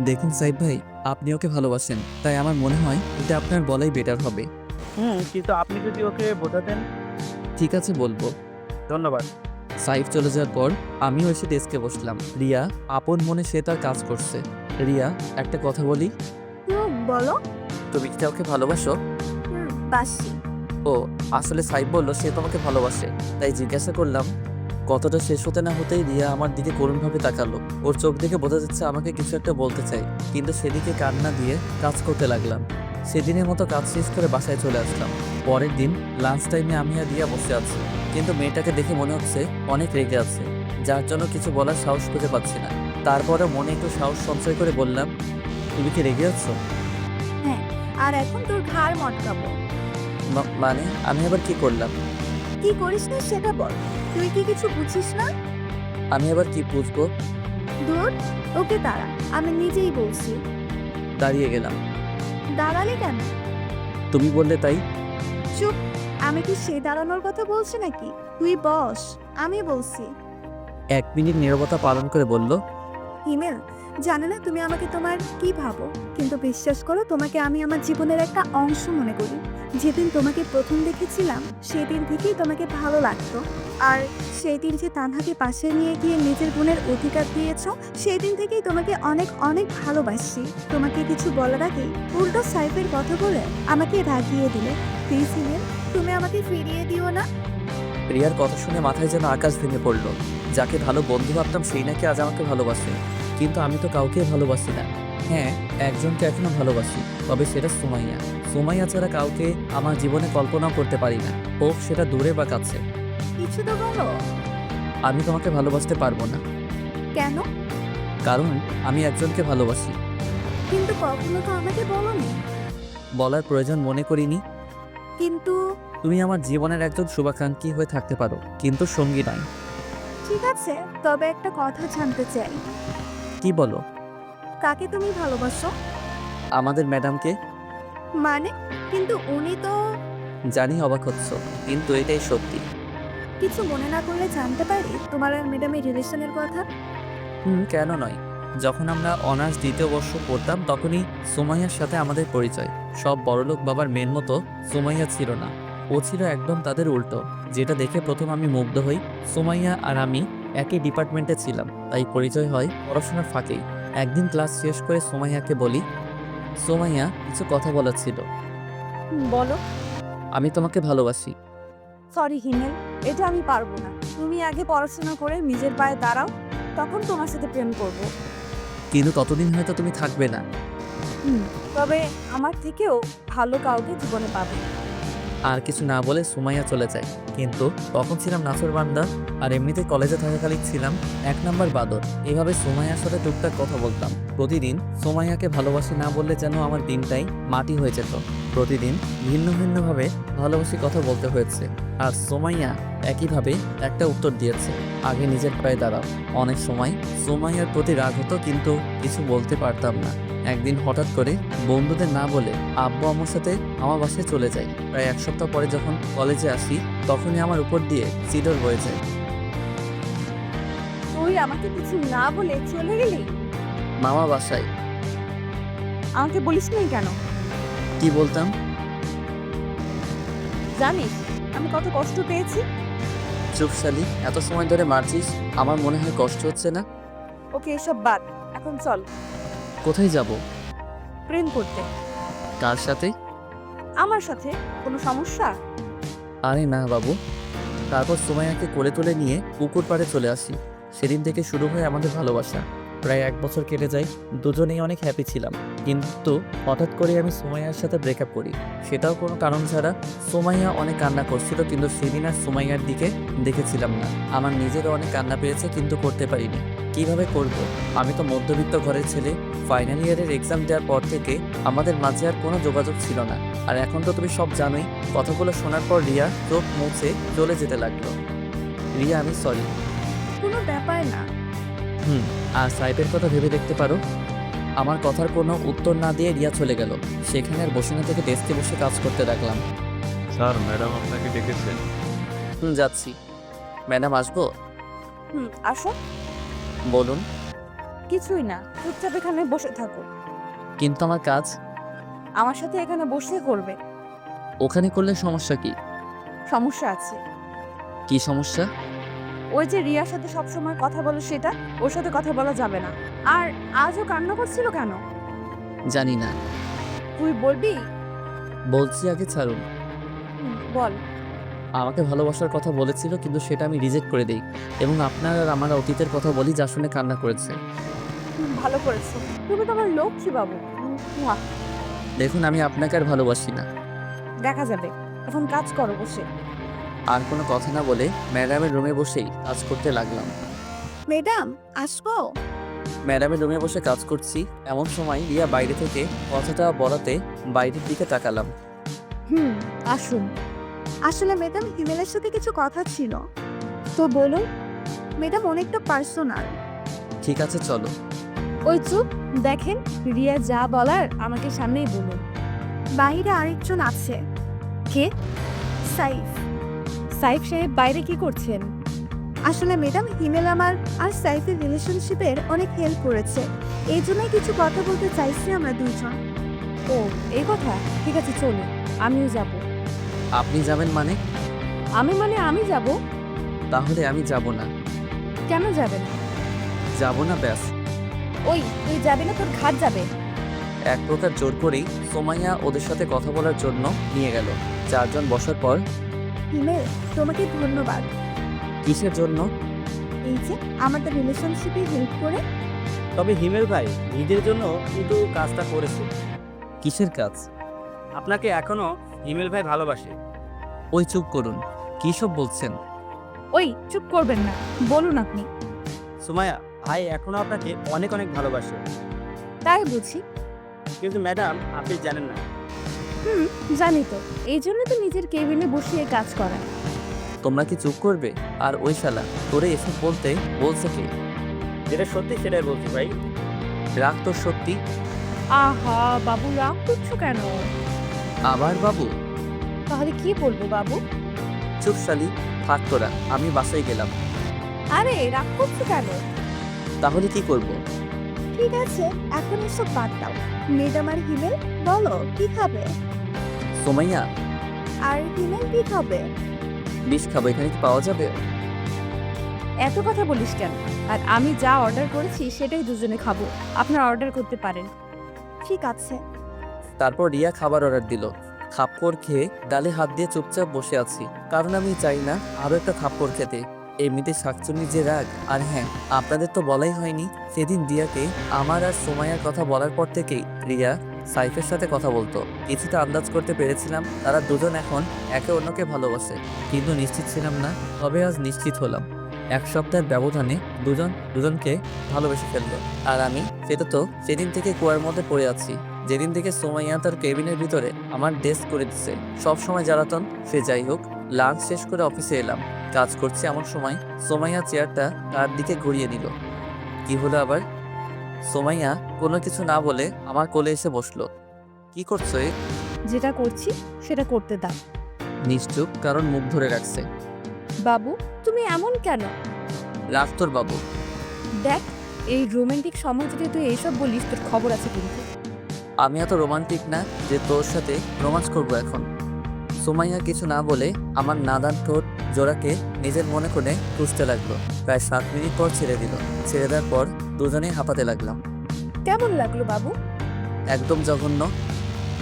দেখুন সাইফ ভাই, আপনি ওকে ভালোবাসেন, তাই আমার মনে হয় এটা আপনার বলাই বেটার হবে। কিন্তু আপনি যদি ওকে বোঝাতেন। ঠিক আছে, বলবো। ধন্যবাদ। সাইফ চলে যাওয়ার পর আমিও এসে ডেস্কে বসলাম। রিয়া আপন মনে সে তার কাজ করছে। রিয়া, একটা কথা বলি, বলো। তুমি কি কাউকে ভালোবাসো? বাসি। ও, আসলে সাইফ বলল সে তোমাকে ভালোবাসে, তাই জিজ্ঞাসা করলাম। কথাটা শেষ হতে না হতেই রিয়া আমার দিকে করুণভাবে তাকালো। ওর চোখ দেখে বোঝা যাচ্ছে আমাকে কিছু একটা বলতে চাই, কিন্তু সেদিকে কান না দিয়ে কাজ করতে লাগলাম। সেদিনের মতো কাজ শেষ করে বাসায় চলে আসলাম। পরের দিন লাঞ্চ টাইমে আমি আর রিয়া বসে আছি, কিন্তু মেয়েটাকে দেখে মনে হচ্ছে অনেক রেগে আছে, যার জন্য কিছু বলার সাহস খুঁজে পাচ্ছি না। তারপরে মনে একটু সাহস সঞ্চয় করে বললাম, তুমি কি রেগে আছো? আর এখন তোর ঘাড় মটকাবো। মানে আমি আবার কি করলাম? কি করিস না সেটা বল। তুই কি কিছু বুঝিস না? আমি আবার কি বুঝবো? দূর, ওকে দাঁড়া, আমি নিজেই বলছি। দাঁড়িয়ে গেলাম। দাঁড়ালে কেন? তুমি বললে তাই। চুপ, আমি কি সে দাঁড়ানোর কথা বলছি নাকি? তুই বস, আমি বলছি। 1 মিনিট নীরবতা পালন করে বলল, হিমেল, জানে না তুমি আমাকে তোমার কি ভাবো, কিন্তু বিশ্বাস করো তোমাকে আমি আমার জীবনের একটা অংশ মনে করি। যেদিন তোমাকে প্রথম দেখেছিলাম সেদিন থেকেই তোমাকে ভালো লাগতো। আর সেই দিন যে তানহাকে পাশে নিয়ে গিয়ে নিজের গুণের অধিকার দিয়েছো, সেই দিন থেকেই তোমাকে অনেক অনেক ভালোবাসি। তোমাকে কিছু বলার আগেই উল্টো সাইফের কথা বলে আমাকে রাগিয়ে দিলে। প্লিজ হিমেল, তুমি আমাকে ফিরিয়ে দিও না। রিয়ার কথা শুনে মাথায় যেন আকাশ ভেঙে পড়লো। যাকে ভালো বন্ধু ভাবতাম সেই নাকি আজ আমাকে ভালোবাসে, কিন্তু আমি তো কাউকে ভালোবাসি না। হ্যাঁ, একজনকে এখনো ভালোবাসি, তবে সেটা সুমাইয়া। সুমাইয়া ছাড়া কাউকে আমার জীবনে কল্পনাও করতে পারি না, হোক সেটা দূরে বা কাছে। কিছু তো বলো। আমি তোমাকে ভালোবাসতে পারবো না, কেন? কারণ আমি একজনকে ভালোবাসি। কিন্তু কখনো তো আমাকে বলোনি। বলার প্রয়োজন মনে করিনি। কিন্তু তুমি আমার জীবনের একজন শুভাকাঙ্ক্ষী হয়ে থাকতে পারো, কিন্তু সঙ্গী নয়। ঠিক আছে, তবে একটা কথা জানতে চাই। কি বলো? কাকে তুমি ভালোবাসো? আমাদের ম্যাডামকে। মানে? কিন্তু উনি তো। জানি অবাক হচ্ছ, কিন্তু এটাই সত্যি। কিছু মনে না করলে জানতে পারি তোমার আর ম্যাডামের রিলেশনের কথা? কেন নয়। যখন আমরা অনার্স 2য় বর্ষ পড়তাম তখনই সুমাইয়ার সাথে আমাদের পরিচয়। সব বড়লোক বাবার মেয়ের মতো সুমাইয়া ছিল না, ও ছিল একদম তাদের উল্টো। যেটা দেখে প্রথম আমি মুগ্ধ হই। সুমাইয়া আর আমি একই ডিপার্টমেন্টে ছিলাম, তাই পরিচয় হয় পড়াশোনার ফাঁকেই। একদিন ক্লাস শেষ করে সুমাইয়াকে বলি, সুমাইয়া, কিছু কথা বলার ছিল। বলো। আমি তোমাকে ভালোবাসি। সরি হিমেল, এটা আমি পারবো না। তুমি আগে পড়াশোনা করে নিজের পায়ে দাঁড়াও, তখন তোমার সাথে প্রেম করব। কিন্তু ততদিন হয়তো তুমি থাকবে না। তবে আমার থেকেও ভালো কাউকে জীবনে পাবে। আর কিছু না বলে সুমাইয়া চলে যায়। কিন্তু তখন ছিলাম নাছরবান্দা, আর এমনিতে কলেজে থাকাকালীন ছিলাম 1 নাম্বার বাদর। এভাবে সুমাইয়ার সাথে টুকটাক কথা বলতাম। প্রতিদিন সুমাইয়াকে ভালোবাসি না বললে যেন আমার দিনটাই মাটি হয়ে যেত। প্রতিদিন ভিন্ন ভিন্নভাবে ভালোবাসি কথা বলতে হয়েছে, আর সুমাইয়া একইভাবে একটা উত্তর দিয়েছে, আগে নিজের পায়ে দাঁড়াও। অনেক সময় সুমাইয়ার প্রতি রাগ হতো, কিন্তু কিছু বলতে পারতাম না। একদিন হঠাৎ করে বন্ধুদের না বলে আব্বু আমার সাথে আমার বাসায় চলে যায়। প্রায় 1 সপ্তাহ পরে যখন কলেজে আসি তখনই আমার উপর দিয়ে সিডর বয়ে যায়। তুই আমাকে কিছু না বলে চলে গেলি? মামা বাসায়। আমাকে বলিস নাই কেন? কি বলতাম? জানিস আমি কত কষ্ট পেয়েছি? চুপশালি, এত সময় ধরে মারছিস, আমার মনে হয় কষ্ট হচ্ছে না। ওকে, এসব বাদ, এখন চল। কোথায় যাব? প্রেম করতে। কার সাথে? আমার সাথে। কোনো সমস্যা? আরে না বাবু। তারপর সুমাইয়াকে কোলে তুলে নিয়ে পুকুর পাড়ে চলে আসি। সেদিন থেকে শুরু হয় আমাদের ভালোবাসা। প্রায় 1 বছর কেটে যায়, দুজনেই অনেক হ্যাপি ছিলাম। কিন্তু হঠাৎ করে আমি সুমাইয়ার সাথে ব্রেকআপ করি, সেটাও কোনো কারণ ছাড়া। সুমাইয়া অনেক কান্না করছিল, কিন্তু সেদিন আর সুমাইয়ার দিকে দেখেছিলাম না। আমার নিজেরও অনেক কান্না পেয়েছে, কিন্তু করতে পারিনি। কিভাবে করব? আমি তো মধ্যবিত্ত ঘরের ছেলে। ফাইনাল ইয়ারের এক্সাম দেওয়ার পর থেকে আমাদের মাঝে আর কোনো যোগাযোগ ছিল না। আর এখন তো তুমি সব জানোই। কথাগুলো শোনার পর রিয়া চোখ মুছে চলে যেতে লাগলো। রিয়া, আমি সরি। কোনো ব্যাপার না। আর সাইফের কথা ভেবে দেখতে পারো। আমার কথার কোনো উত্তর না দিয়ে রিয়া চলে গেল। সেখানে আর বসে না থেকে ডেস্কে বসে কাজ করতে লাগলাম। স্যার, ম্যাডাম আপনাকে ডেকেছেন। যাচ্ছি। ম্যাডাম, আসবো? আসো। বলুন। কিছুই না, চুপচাপ এখানে বসে থাকো। কিন্তু আমার কাজ আমার সাথে এখানে বসে করবে। ওখানে করলে সমস্যা কি? সমস্যা আছে। কি সমস্যা? ওই যে রিয়ার সাথে সবসময় কথা বলো সেটা, ওর সাথে কথা বলা যাবে না। আর আজও কান্না করছিল কেন? জানি না, তুই বলবি? বলছি আগে ছাড়ুন। বল। আমাকে ভালোবাসার কথা বলেছিল, কিন্তু সেটা আমি রিজেক্ট করে দিই এবং আপনার আর আমার অতীতের কথা বলি, যা শুনে কান্না করেছে। ভালো করেছো, তুমি তো আমার লক্ষ্মী বাবু। মুয়া। দেখুন, আমি আপনাকে আর ভালোবাসি না। দেখা যাবে, এখন কাজ করো বসে। আর কোনো কথা না বলে ম্যাডামের রুমে বসেই কাজ করতে লাগলাম। ম্যাডাম আসবো? ম্যাডামের রুমে বসে কাজ করছি, এমন সময় রিয়া বাইরে থেকে কথাটা বলাতে বাইরের দিকে তাকালাম। আসুন। আসলে ম্যাডাম হিমেলের সাথে কিছু কথা ছিল। তো বলুন। ম্যাডাম অনেকটা পার্সোনাল। ঠিক আছে, চলো। ওই চুপ, দেখেন রিয়া যা বলার আমাকে সামনেই বলুন। বাইরে আরেকজন আছে। কে? সাইফ। সাইফ সাহেব বাইরে কি করছেন? আসলে ম্যাডাম হিমেল আমার আর সাইফের রিলেশনশিপের অনেক হেল্প করেছে, এই জন্যই কিছু কথা বলতে চাইছি আমরা দুইজন। ও এই কথা, ঠিক আছে চলো, আমিও যাব। আপনি যাবেন মানে? আমি যাব। তাহলে আমি যাব না। কেন যাবেন? যাব না, ব্যাস। ওই তুই যাবি না, তোর ঘাট যাবে। এক প্রকার জোর করেই সোমাইয়া ওদের সাথে কথা বলার জন্য নিয়ে গেল। চারজন বসার পর, হিমেল তোমাকে ধন্যবাদ। কিসের জন্য? এই যে আমাদের রিলেশনশিপে হেল্প করে। তবে হিমেল ভাই নিজের জন্য কিন্তু কাজটা করেছে। কিসের কাজ? আপনাকে এখনো হিমেল ভাই ভালোবাসে। ওই চুপ করুন, কী সব বলছেন? ওই চুপ করবেন না, বলুন আপনি। সুমাইয়া, ভাই এখনো আপনাকে অনেক অনেক ভালোবাসে। তাই বুঝি। কিন্তু ম্যাডাম আপনি জানেন না। জানি তো, এই জন্য তো নিজের কেবিনে বসিয়ে কাজ করা। তোমরা কি চুপ করবে? আর ওই শালা তোরে এসব বলতে বলছে কে? যেটা সত্যি সেটাই বলছি ভাই। রাগ তোর সত্যি? আহা বাবু, রাগ করছো কেন? আবার বাবু? তাহলে কি বলবো বাবু? চুপ শালি, থাক তোরা, আমি বাসায় গেলাম। আরে রাগ করছো কেন? তাহলে কি করব? ঠিক আছে, এখন এসব বাদ দাও। ম্যাডাম আর হিমেল বলো কি খাবে? সোমাইয়া, আর হিমেল কি খাবে? বিষ খাবো, এখানে কি পাওয়া যাবে? এত কথা বলিস কেন? আর আমি যা অর্ডার করেছি সেটাই দুজনে খাবো, আপনারা অর্ডার করতে পারেন। ঠিক আছে। তারপর রিয়া খাবার অর্ডার দিল। থাপ্পড় খেয়ে ডালে হাত দিয়ে চুপচাপ বসে আছি, কারণ আমি চাই না আরও একটা থাপ্পড় খেতে। এমনিতে শাকচুন্নি যে রাগ। আর হ্যাঁ, আপনাদের তো বলাই হয়নি, সেদিন রিয়াকে আমার আর সোমাইয়ার কথা বলার পর থেকেই রিয়া সাইফের সাথে কথা বলতো। কিছুটা আন্দাজ করতে পেরেছিলাম তারা দুজন এখন একে অন্যকে ভালোবাসে, কিন্তু নিশ্চিত ছিলাম না। তবে আজ নিশ্চিত হলাম। এক সপ্তাহের ব্যবধানে দুজনকে ভালোবেসে ফেললো। আর আমি সেটা তো সেদিন থেকে কুয়ার মধ্যে পড়ে আছি, যেদিন থেকে সোমাইয়া তার কেবিনের ভিতরে আমার ডেস্ক করে দিচ্ছে। সব সময় জ্বালাতন, সে যাই হোক। লাঞ্চ শেষ করে অফিসে এলাম, কাজ করছে এমন সময় সোমাইয়া চেয়ারটা তার দিকে ঘুরিয়ে দিল। কি হলো আবার? সোমাইয়া কোনো কিছু না বলে আমার কোলে এসে বসলো। কি করছো এ? যেটা করছি সেটা করতে দাও। নিশ্চুপ, কারণ মুখ ধরে রাখছে। বাবু তুমি এমন কেন? রাখ তোর বাবু। দেখ, এই রোমান্টিক সময় যদি তুই এইসব বলিস তোর খবর আছে কিন্তু। আমি এত রোমান্টিক না যে তোর সাথে রোমান্স করবো এখন। সোমাইয়া কিছু না বলে আমার নাদান ঠোঁট জোড়াকে নিজের মনে করে খুঁজতে লাগলো। প্রায় 7 মিনিট পর ছেড়ে দিল। ছেড়ে দেওয়ার পর দুজনেই হাঁপাতে লাগলাম। কেমন লাগলো বাবু? একদম জঘন্য।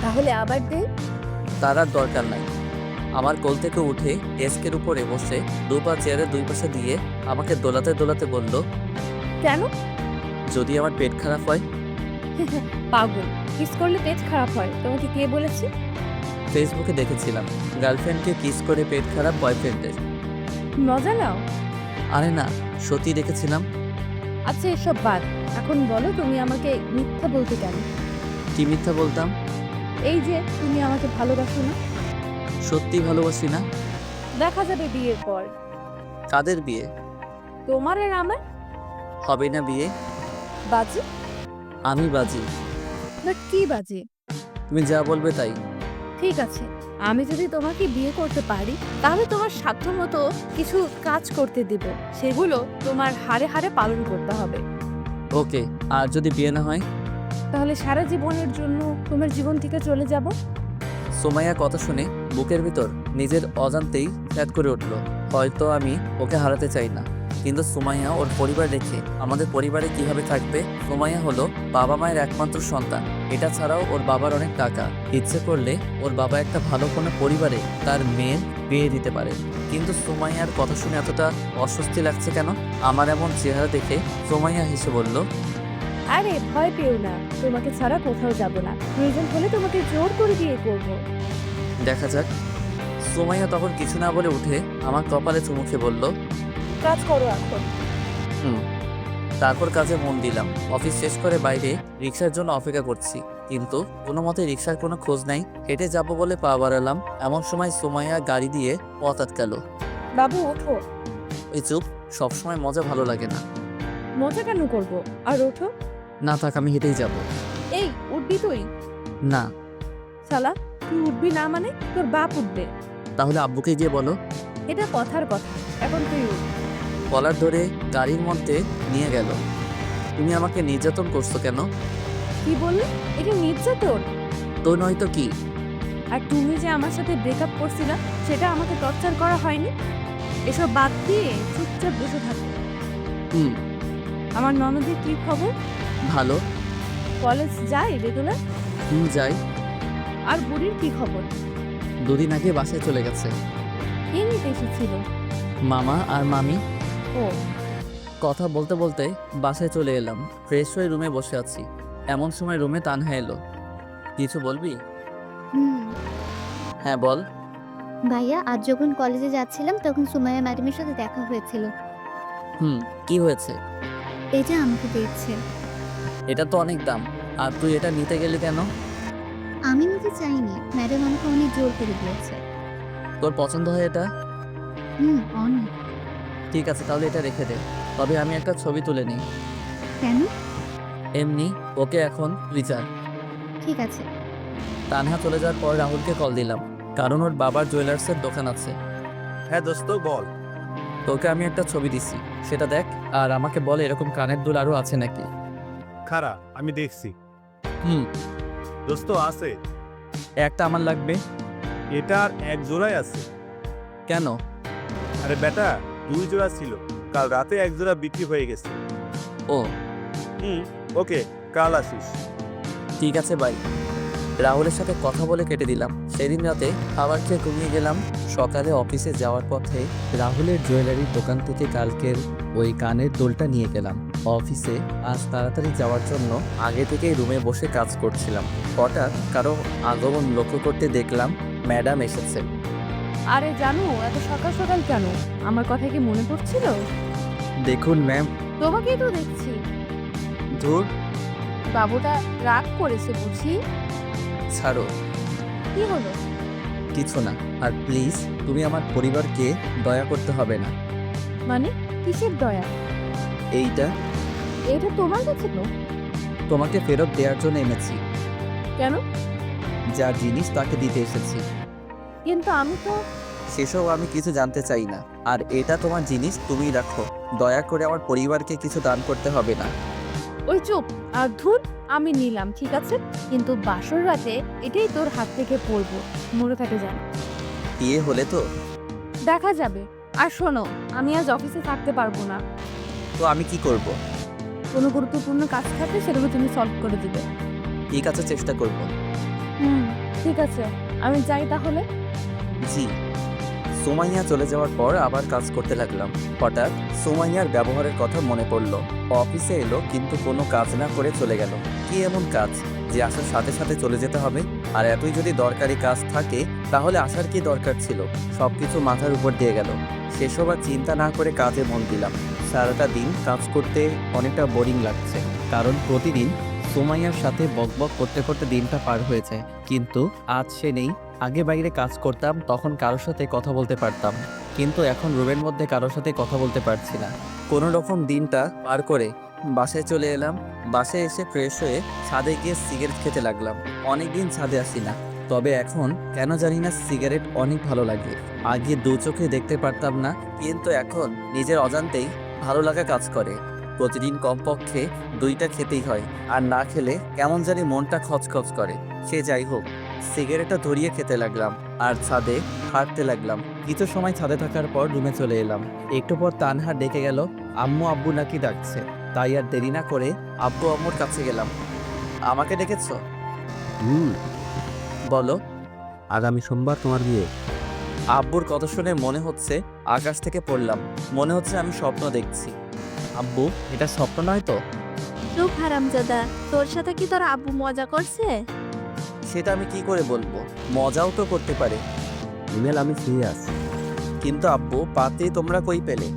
তাহলে আবার দে। তার আর দরকার নাই। আমার কোল থেকে উঠে ডেস্কের উপরে বসে দুপা চেয়ারের দুই পাশে দিয়ে আমাকে দোলাতে দোলাতে বলল, কেন? যদি আমার পেট খারাপ হয়? পাগল, কিস করলে পেট খারাপ হয় তোমাকে কে বলেছে? ফেসবুকে দেখেছিলাম গার্লফ্রেন্ডকে কিস করে পেট খারাপ বয়ফ্রেন্ডের। মজা নাও। আরে না, সত্যি দেখেছিলাম। আচ্ছা এসব বাদ, এখন বলো তুমি আমাকে মিথ্যা বলতে কেন? কি মিথ্যা বলতাম? এই যে তুমি আমাকে ভালোবাসো না। সত্যি ভালোবাসি না। দেখা যাবে বিয়ের পর। কাদের বিয়ে? তোমার আর আমার। হবে না বিয়ে। বাজি? আমি বাজি। না কি বাজি? তুমি যা বলবে তাই। ঠিক আছে, আমি যদি তোমাকে বিয়ে করতে পারি তাহলে তোমার সাধ্যমতো কিছু কাজ করতে দেব, সেগুলো তোমার হাড়ে হাড়ে পালন করতে হবে। ওকে, আর যদি বিয়ে না হয়? তাহলে সারা জীবনের জন্য তোমার জীবন থেকে চলে যাব। সোমাইয়া কথা শুনে বুকের ভিতর নিজের অজান্তেই ফ্যাট করে উঠল। হয়তো আমি ওকে হারাতে চাই না, কিন্তু সুমাইয়া ওর পরিবার রেখে আমাদের পরিবারে কিভাবে থাকবে? সুমাইয়া হলো বাবা মায়ের একমাত্র সন্তান। এটা ছাড়াও ওর বাবার অনেক টাকা, ইচ্ছে করলে ওর বাবা একটা ভালো কোনো পরিবারে তার মেয়ের বিয়ে দিতে পারে। কিন্তু সুমাইয়ার কথা শুনে এতটা অস্বস্তি লাগছে কেন? আমার এমন চেহারা দেখে সুমাইয়া হেসে বলল, আরে ভয় পেও না, তোমাকে ছাড়া কোথাও যাব না। প্রয়োজন হলে তোমাকে জোর করে বিয়ে করব। দেখা যাক। সুমাইয়া তখন কিছু না বলে উঠে আমার কপালে চুমু খেয়ে বলল, কাজ করো এখন। তারপর কাজে মন দিলাম। অফিস শেষ করে বাইরে রিক্সার জন্য অপেক্ষা করছি, কিন্তু কোনো মতে রিক্সার কোনো খোঁজ নাই। হেঁটে যাবো বলে পা বাড়ালাম, এমন সময় সুমাইয়া গাড়ি দিয়ে পথ আটকালো। বাবু ওঠো। ওই চুপ, সবসময় মজা ভালো লাগে না। মজা কেন করব? আর ওঠো। না থাক, আমি হেঁটেই যাব। এই উঠবি তুই? না। শালা, তুই উঠবি না মানে তোর বাপ উঠবে। তাহলে আব্বুকে গিয়ে বলো। এটা কথার কথা, এখন তুই উঠ। কলার ধরে গাড়ির মধ্যে নিয়ে গেল। তুমি আমাকে নির্যাতন করছো কেন? কি বললি? এটা নির্যাতন? তো নয়তো কি? আর তুমি যে আমার সাথে ব্রেকআপ করছিলা, সেটা আমাকে টর্চার করা হয়নি? এসব বাদ দিয়ে চুপচাপ বসে থাকো। হুম। আমার ননদের কি খবর? ভালো। কলেজ যায় রেগুলার? যাই। আর বুড়ির কি খবর? দুদিন আগে বাসায় চলে গেছে। কে নিতে এসেছিল? মামা আর মামি। ও, কথা বলতে বলতে বাসায় চলে এলাম। ফ্রেশ হয়ে রুমে বসে আছি, এমন সময় রুমে তানহা এলো। কিছু বলবি? হুম। হ্যাঁ বল। ভাইয়া, আজ যখন কলেজে যাচ্ছিলাম তখন সুমাইয়া ম্যাডামের সাথে দেখা হয়েছিল। কি হয়েছে? এটা আমাকে দিচ্ছে। এটা তো অনেক দাম, আর তুই এটা নিতে গেলি কেন? আমি নিতে চাইনি, ম্যাডাম আমাকে অনেক জোর করে দিয়েছে। তোর পছন্দ হয় এটা? অনেক। ঠিক আছে, তাহলে এটা রেখে দে। তবে আমি একটা ছবি তুলে নিই। কেন? এমনি। ওকে, এখন তুই যা। ঠিক আছে। তানহা চলে যাওয়ার পর রাহুলকে কল দিলাম, কারণ ওর বাবার জুয়েলার্সের দোকান আছে। হ্যাঁ দোস্ত বল। তোকে আমি একটা ছবি দিছি, সেটা দেখ আর আমাকে বল এরকম কানের দুল আরও আছে নাকি। খারা, আমি দেখছি। হুম। দোস্ত আছে, একটা আমার লাগবে। এটার এক জোড়াই আছে। কেন? আরে বেটা, 2 জোড়া ছিল, কাল রাতে এক জোড়া বিক্রি হয়ে গেছে। ও ওকে, কাল আসিস। ঠিক আছে ভাই। রাহুলের সাথে কথা বলে কেটে দিলাম। সেদিন রাতে খাবার খেয়ে ঘুমিয়ে গেলাম। সকালে অফিসে যাওয়ার পথে রাহুলের জুয়েলারির দোকান থেকে কালকের ওই কানের দুলটা নিয়ে গেলাম। অফিসে আজ তাড়াতাড়ি যাওয়ার জন্য আগে থেকেই রুমে বসে কাজ করছিলাম। হঠাৎ কারো আগমন লক্ষ্য করতে দেখলাম ম্যাডাম এসেছে। আরে জানো, এত সকাল সকাল কেন? আমার কথা কি মনে পড়ছিল? দেখুন ম্যাম। তোমাকেই তো দেখছি। ধুর, বাবুটা রাগ করেছে বুঝি। ছাড়ো। কি হলো? কিছু না। আর প্লিজ, তুমি আমার পরিবারকে দয়া করতে হবে না। মানে কিসের দয়া? এইটা এটা তোমার কাছে তো। তোমাকে ফেরত দেওয়ার জন্য এনেছি। কেন? যার জিনিস তাকে দিতে এসেছি। কিন্তু আমি তো। সেসব আমি কিছু জানতে চাই না। আর এটা তোমার জিনিস, তুমি রাখো। দয়া করে আমার পরিবারকে কিছু দান করতে হবে না। ওই চুপ। আর ধুর, আমি নিলাম ঠিক আছে, কিন্তু বাসর রাতে এটাই তোর হাত থেকে পড়বো, মনে থাকে জান। বিয়ে হলে তো। দেখা যাবে। আর শোনো, আমি আজ অফিসে থাকতে পারবো না। তো আমি কি করব? কোনো গুরুত্বপূর্ণ কাজ থাকলে সেগুলো তুমি সলভ করে দিবে। ঠিক আছে, চেষ্টা করব। ঠিক আছে, আমি যাই তাহলে। জি। সুমাইয়া চলে যাওয়ার পর আবার কাজ করতে লাগলাম। হঠাৎ সুমাইয়ার ব্যবহারের কথা মনে পড়লো। অফিসে এলো কিন্তু কোনো কাজ না করে চলে গেল। কি এমন কাজ যে আসার সাথে সাথে চলে যেতে হবে? আর এতই যদি দরকারি কাজ থাকে তাহলে আসার কি দরকার ছিল? সবকিছু মাথার উপর দিয়ে গেল। সেসব আর চিন্তা না করে কাজে মন দিলাম। সারাটা দিন কাজ করতে অনেকটা বোরিং লাগছে, কারণ প্রতিদিন সুমাইয়ার সাথে বকবক করতে করতে দিনটা পার হয়ে যায়। কিন্তু আজ সে নেই। আগে বাইরে কাজ করতাম, তখন কারোর সাথে কথা বলতে পারতাম, কিন্তু এখন রুমের মধ্যে কারোর সাথে কথা বলতে পারছি না। কোনো রকম দিনটা পার করে বাসায় চলে এলাম। বাসায় এসে ফ্রেশ হয়ে ছাদে গিয়ে সিগারেট খেতে লাগলাম। অনেকদিন ছাদে আসি না, তবে এখন কেন জানি না সিগারেট অনেক ভালো লাগে। আগে দু চোখে দেখতে পারতাম না, কিন্তু এখন নিজের অজান্তেই ভালো লাগা কাজ করে। প্রতিদিন কমপক্ষে 2টা খেতেই হয়, আর না খেলে কেমন জানি মনটা খচখচ করে। সে যাই হোক, সিগারেটটা ধরিয়ে খেতে লাগলাম আর ছাদে হাঁটতে লাগলাম। কিছু সময় ছাদে থাকার পর রুমে চলে এলাম। একটু পর তানহা ডেকে গেল, আম্মু আব্বু নাকি ডাকছে। তাই আর দেরি না করে আব্বু আম্মুর কাছে গেলাম। আমাকে ডেকেছো? বলো। আগামী সোমবার তোমার বিয়ে। আব্বুর কথা শুনে মনে হচ্ছে আকাশ থেকে পড়লাম। মনে হচ্ছে আমি স্বপ্ন দেখছি। আব্বু, এটা স্বপ্ন নয় তো? চুপ হারামজাদা, তোর সাথে কি তোর আব্বু মজা করছে? সেটা আমি কি করে বলবো? মজাও তো করতে পারে। ইমেল, আমি সিরিয়াস। কিন্তু আব্বু, পাত্রী তোমরা কই পেলে?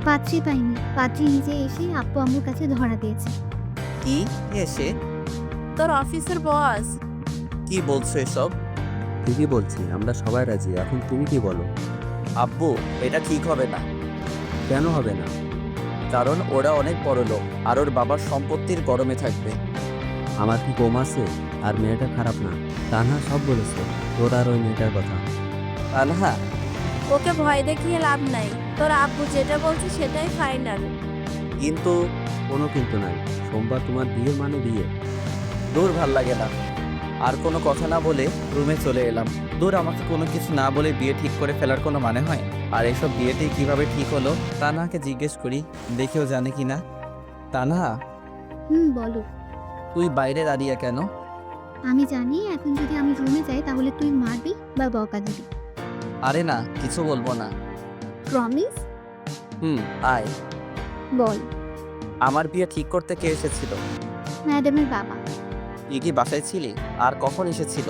পাত্রী পাইনি, পাত্রী নিজে এসে আব্বু আম্মুর কাছে ধরা দিয়েছে। কি এসে? তোর অফিসের বস। কি বলছো এসব? ঠিকই বলছি, আমরা সবাই রাজি। এখন তুমি কি বলো? আব্বু, এটা ঠিক হবে না। কেন হবে না? কারণ ওরা অনেক বড় লোক আর ওর বাবার সম্পত্তির গরমে থাকবে। আমার কি কম আছে? আর মেয়েটা খারাপ না। তানহা সব বলেছে তোর আর ওই মেয়েটার কথা। তানহা, ওকে ভয় দেখিয়ে লাভ নাই। তোর আব্বু যেটা বলছে সেটাই ফাইনাল। কিন্তু কোনো কিন্তু নাই। সোমবার তোমার বিয়ে মানে বিয়ে। দূর ভাল লাগে না। আর কোনো কথা না বলে রুমে চলে এলাম। দূর, আমাকে কোনো কিছু না বলে বিয়ে ঠিক করে ফেলার কোনো মানে হয়? আর এসব বিয়েটি কিভাবে ঠিক হলো তানহাকে জিজ্ঞেস করি, দেখেও জানে কি না। তানহা, বলো। তুই বাইরে দাঁড়িয়ে কেন? আমি জানি এখন যদি আমি রুমে যাই তাহলে তুই মারবি বা বকা দিবি। আরে না, কিছু বলবো না। প্রমিস? আয়। বল। আমার বিয়ে ঠিক করতে কে এসেছিল? ম্যাডামের বাবা। তুই কি বাসায় ছিলি? আর কখন এসেছিল?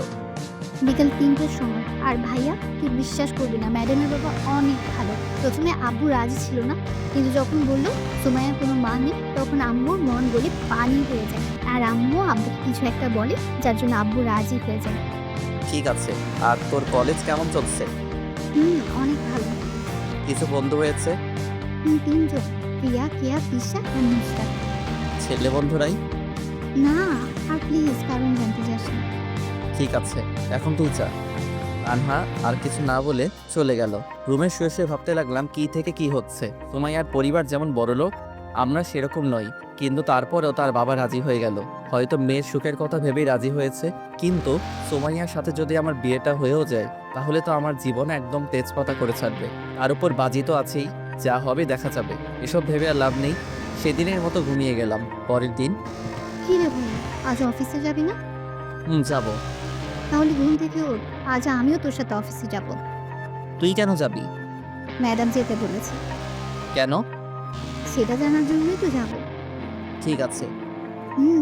বিকেল 3টের সময়। আর ভাইয়া, তুই বিশ্বাস করবি না, ম্যাডামের বাবা অনেক ভালো। প্রথমে আব্বু রাজি ছিল না, কিন্তু যখন বললো সুমাইয়ার কোনো মা নেই, তখন আম্মুর মন বলে পানি হয়ে যায়। আর আম্মু আব্বুকে কিছু একটা বলে, যার জন্য আব্বু রাজি হয়ে যায়। ঠিক আছে। আর তোর কলেজ কেমন চলছে? অনেক ভালো। কিছু বন্ধু হয়েছে? 3জন, প্রিয়া, কেয়া, তিশা আর নুসরাত। ছেলে বন্ধুরাই? না, আর প্লিজ কারণ জানতে চাস না। ঠিক আছে, এখন তুই যা। আনহা আর কিছু না বলে চলে গেল। রুমে শুয়ে শুয়ে ভাবতে লাগলাম কি থেকে কি হচ্ছে। সুমাইয়ার পরিবার যেমন বড়লোক, আমরা সেরকম নই। কিন্তু তারপরেও তার বাবা রাজি হয়ে গেল। হয়তো মেয়ের সুখের কথা ভেবেই রাজি হয়েছে। কিন্তু সুমাইয়ার সাথে যদি আমার বিয়েটা হয়েও যায়, তাহলে তো আমার জীবন একদম তেজপাতা করে ছাড়বে। তার উপর বাজি তো আছেই, যা হবে দেখা যাবে। এসব ভেবে আর লাভ নেই। সেদিনের মতো ঘুমিয়ে গেলাম। পরের দিন। কি রে ভাই, আজ অফিসে যাবি না? যাব। তাহলে ঘুম থেকে ওঠ, আজ আমিও তোর সাথে অফিসে যাব। তুই কেন যাবি? ম্যাডাম যেতে বলেছে। কেন? সেটা জানার জন্যই তো যাব। ঠিক আছে।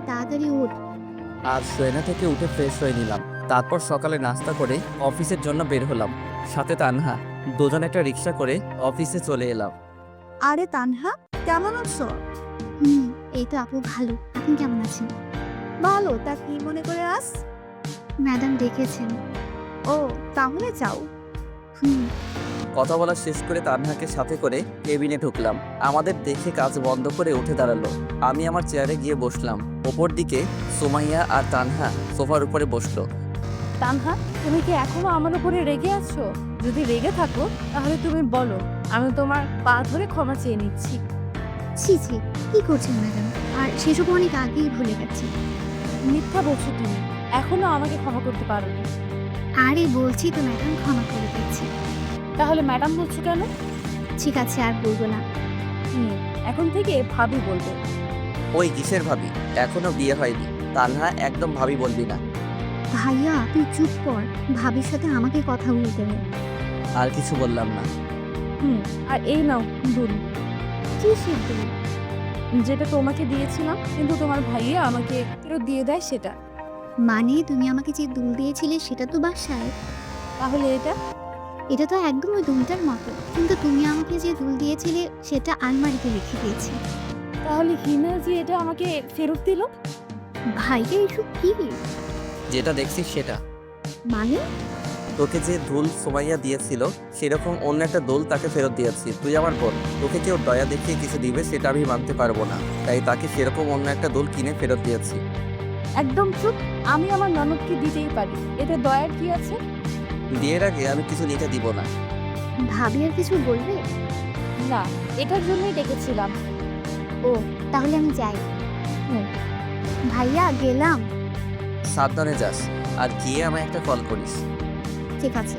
তাড়াতাড়ি ওঠ। আজ সোয়েনা থেকে উঠে ফ্রেশ হয়ে নিলাম। তারপর সকালে নাস্তা করে অফিসের জন্য বের হলাম। সাথে তানহা। দুজন একটা রিক্সা করে অফিসে চলে এলাম। আরে তানহা, কেমন আছো? এই তো আপু ভালো। আপনি কেমন আছেন? ভালো। তা কি মনে করে আস? ম্যাডাম ডেকেছেন। ও, তাহলে যাও। কথা বলা শেষ করে তানহাকে সাথে করে কেবিনে ঢুকলাম। আমাদের দেখে কাজ বন্ধ করে উঠে দাঁড়ালো। আমি আমার চেয়ারে গিয়ে বসলাম। ওপর দিকে সুমাইয়া আর তানহা সোফার উপরে বসলো। তানহা, তুমি কি এখনো আমার উপরে রেগে আছো? যদি রেগে থাকো তাহলে তুমি বলো, আমি তোমার পা ধরে ক্ষমা চেয়ে নিচ্ছি। ছি ছি, কি করছেন ম্যাডাম? আর সেসব অনেক আগেই ভুলে গেছি। মিথ্যা বলছো তুমি, এখনো আমাকে ক্ষমা করতে পারো না। আরে বলছি তো ম্যাডাম, ক্ষমা করে দিচ্ছি। তাহলে ম্যাডাম বলছো কেন? ঠিক আছে, আর বলবো না। এখন থেকে ভাবি বলবে। ওই কিসের ভাবি? এখনো বিয়ে হয়নি। তানহা, একদম ভাবি বলবি না। ভাইয়া তুই চুপ কর, ভাবির সাথে আমাকে কথা বলতে হবে। আর কিছু বললাম না। আর এই নাও দুল। কি সিদ্ধ? যেটা তোমাকে দিয়েছিলাম কিন্তু তোমার ভাইয়া আমাকে ফেরত দিয়ে দেয় সেটা। মানে তুমি আমাকে যে দুল দিয়েছিলে সেটা তো বাসায়। তাহলে এটা তো একদম ওই দুলটার মতো, কিন্তু তুমি আমাকে যে দুল দিয়েছিলে সেটা আলমারিতে রেখে দিয়েছি। তাহলে হিনা যে এটা আমাকে ফেরত দিল? ভাইয়া এসব কি? যেটা দেখছিস সেটা। মানে? তোকে যে দুল সুমাইয়া দিয়েছিল সেরকম অন্য একটা দুল তাকে ফেরত দিয়েছি। তুই আমার বোন, তোকে কেউ দয়া দেখিয়ে কিছু দিবে সেটা আমি মানতে পারবো না। তাই তাকে সেরকম অন্য একটা দুল কিনে ফেরত দিয়েছি। একদম চুপ। আমি আমার ননদকে দিতেই পারি, এতে দয়ার কি আছে? বিয়ের আগে আমি কিছু নিতে দিব না। ভাবি আর কিছু বলবে না, এটার জন্যই ডেকেছিলাম। ও, তাহলে আমি যাই। ভাইয়া গেলাম। সাবধানে যাস। আর গিয়ে আমায় একটা কল করিস। ঠিক আছে।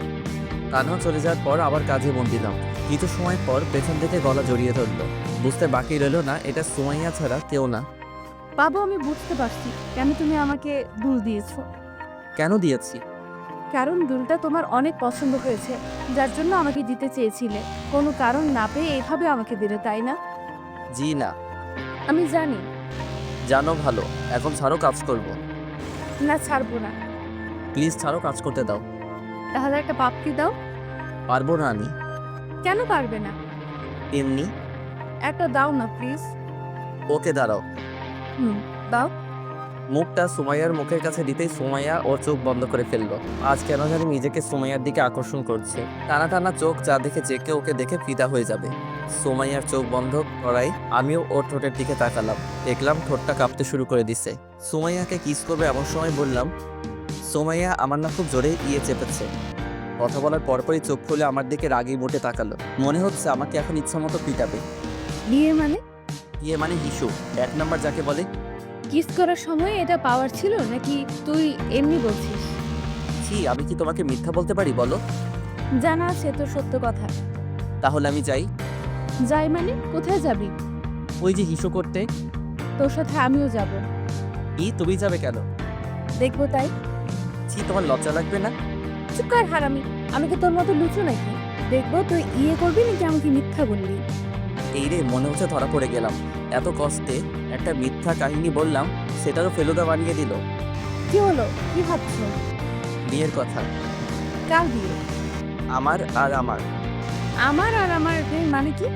তানহা চলে যাওয়ার পর আবার কাজে মন দিলাম। কিছু সময় পর পেছন থেকে গলা জড়িয়ে ধরলো। বুঝতে বাকি রইল না এটা সুমাইয়া ছাড়া কেউ না। বাবু, আমি বুঝতে পারছি কেন তুমি আমাকে দুল দিয়েছো। কেন দিয়েছি? কারণ দুলটা তোমার অনেক পছন্দ হয়েছে, যার জন্য আমাকে দিতে চেয়েছিলে। কোনো কারণ না পেয়ে এইভাবে আমাকে দিলে, তাই না? জি না। আমি জানি। জানো ভালো, এখন ছাড়ো, কাজ করব। না, ছাড়বো না। প্লিজ ছাড়ো, কাজ করতে দাও। তাহলে একটা পাপকি দাও। পারবো না আমি। কেন পারবে না? এমনি। একটা দাও না প্লিজ। ওকে দাঁড়াও। দাও। মুখটা সুমাইয়ার মুখের কাছে দিতেই সুমাইয়া ওর চোখ বন্ধ করে ফেললো। আজ কেন জানি নিজেকে সুমাইয়ার দিকে আকর্ষণ করছে। টানা টানা চোখ যা দেখে যে কেউ ওকে দেখে ফিদা হয়ে যাবে। সুমাইয়ার চোখ বন্ধ করাই আমিও ওর ঠোঁটের দিকে তাকালাম। দেখলাম ঠোঁটটা কাঁপতে শুরু করে দিছে। সুমাইয়াকে কিস করবে এমন সময় বললাম, সুমাইয়া আমার না খুব জোরে চেপেছে। কথা বলার পরপরই চোখ খুলে আমার দিকে রাগি মুটে তাকালো। মনে হচ্ছে আমাকে এখন ইচ্ছা মতো পিটাবে। বিয়ে মানে? ইয়ে মানে হিসু, 1 নাম্বার যাকে বলে। কিস করার সময় এটা পাওয়ার ছিল নাকি তুই এমনি বলছিস? ছি, আমি কি তোমাকে মিথ্যা বলতে পারি বলো? জানা আছে তো সত্য কথা। তাহলে আমি যাই। যাই মানে? কোথায় যাবি? ওই যে হিসু করতে। তোর সাথে আমিও যাব। কি, তুমি যাবে কেন? দেখবো তাই। ছি, তোমার লজ্জা লাগবে না? চুপ কর হারামি, আমি কি তোর মতো লুচু নাকি? দেখবো তুই ইয়ে করবি নাকি আমাকে মিথ্যা বললি। এই রে, মনে হচ্ছে ধরা পড়ে গেলাম। এত কষ্টে একটা মিথ্যা কাহিনী বললাম, সেটারও ফেলুদা বানিয়ে দিল। কি হলো? কি ভাবছো? বিয়ের কথা। কার বিয়ে? আমার আর আমার। আমার আর আমার বিয়ে মানে কি?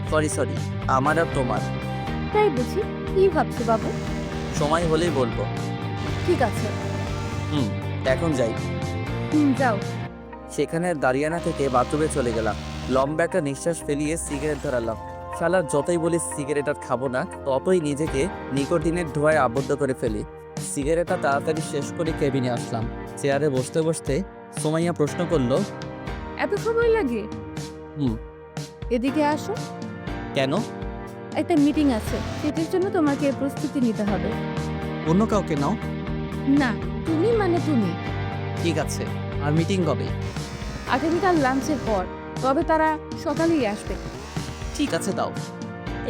সরি, আমার আর তোমার। তাই বুঝি। কি ভাবছো বাবু? সময় হলেই বলবো। ঠিক আছে। এখন যাই। যাও। সেখানে দাঁড়িয়ানা থেকে বাথরুমে চলে গেলাম। লম্বা একটা নিঃশ্বাস ফেলিয়ে সিগারেট ধরালাম। শালা যতই বলি সিগারেট আর খাবো না, ততই নিজেকে নিকোটিনের ধোঁয়ায় আবদ্ধ করে ফেলি। সিগারেটটা তাড়াতাড়ি শেষ করে কেবিনে আসলাম। চেয়ারে বসতে বসতে সুমাইয়া প্রশ্ন করলো, এত সময় লাগে? হুম। এদিকে আসো। কেন? একটা মিটিং আছে, সেটার জন্য তোমাকে প্রস্তুতি নিতে হবে। অন্য কাউকে নাও। না, তুমি মানে তুমি। ঠিক আছে, আর মিটিং কবে? আগামীকাল লাঞ্চের পর। তবে তারা সকালেই আসবে। ঠিক আছে, দাও।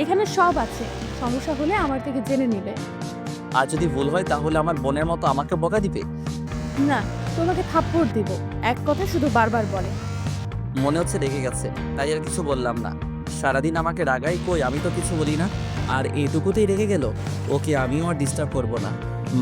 এখানে সব আছে, সমস্যা হলে আমার থেকে জেনে নিবে। আর যদি ভুল হয় তাহলে আমার বোনের মতো আমাকে বকা দিবে। না, তোমাকে থাপ্পড় দিব। এক কথা শুধু বারবার বলে। মনে হচ্ছে রেগে গেছে, তাই আর কিছু বললাম না। সারাদিন আমাকে রাগাই, কই আমি তো কিছু বলি না। আর এটুকুতেই রেগে গেল। ওকে আমিও আর ডিস্টার্ব করবো না।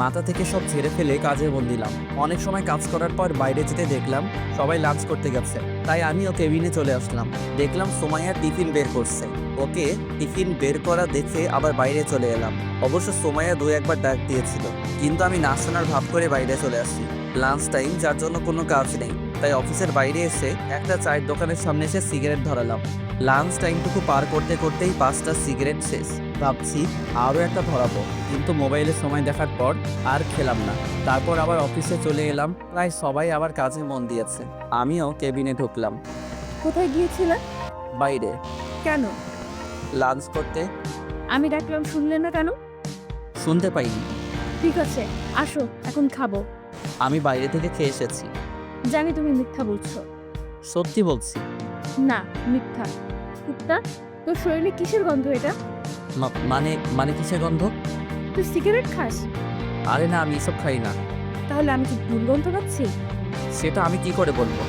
মাথা থেকে সব ছেড়ে ফেলে কাজে মন দিলাম। অনেক সময় কাজ করার পর বাইরে যেতে দেখলাম সবাই লাঞ্চ করতে গেছে, তাই আমিও কেবিনে চলে আসলাম। দেখলাম সোমাইয়া টিফিন বের করছে। ওকে টিফিন বের করা দেখে আবার বাইরে চলে এলাম। অবশ্য সোমাইয়া 2-1 বার ডাক দিয়েছিল, কিন্তু আমি না শোনার ভাব করে বাইরে চলে আসি। লাঞ্চ টাইম, যার জন্য কোনো কাজ নেই, তাই অফিসের বাইরে এসে একটা চায়ের দোকানের সামনে এসে সিগারেট ধরালাম। লাঞ্চ টাইমটুকু পার করতে করতেই 5টা সিগারেট শেষ। ভাবছি আরও একটা ধরাবো, কিন্তু মোবাইলে সময় দেখার পর আর খেলাম না। তারপর আবার অফিসে চলে এলাম। প্রায় সবাই আবার কাজে মন দিয়েছে। আমিও কেবিনে ঢুকলাম। কোথায় গিয়েছিলে? বাইরে। কেন? লাঞ্চ করতে। আমি ডাকলাম শুনলে না কেন? শুনতে পাইনি। ঠিক আছে, আসো, এখন খাবো। আমি বাইরে থেকে খেয়ে এসেছি। জানি তুমি মিথ্যা বলছো। সত্যি বলছি। না, মিথ্যা। কুত্তা, তোর শরীরে কিসের গন্ধ এটা? মানে কিসের গন্ধ? তুই সিগারেট খাস? আরে না, আমি এসব খাই না। তাহলে আমি কি দুর্গন্ধ পাচ্ছি? সেটা আমি কি করে বলবো?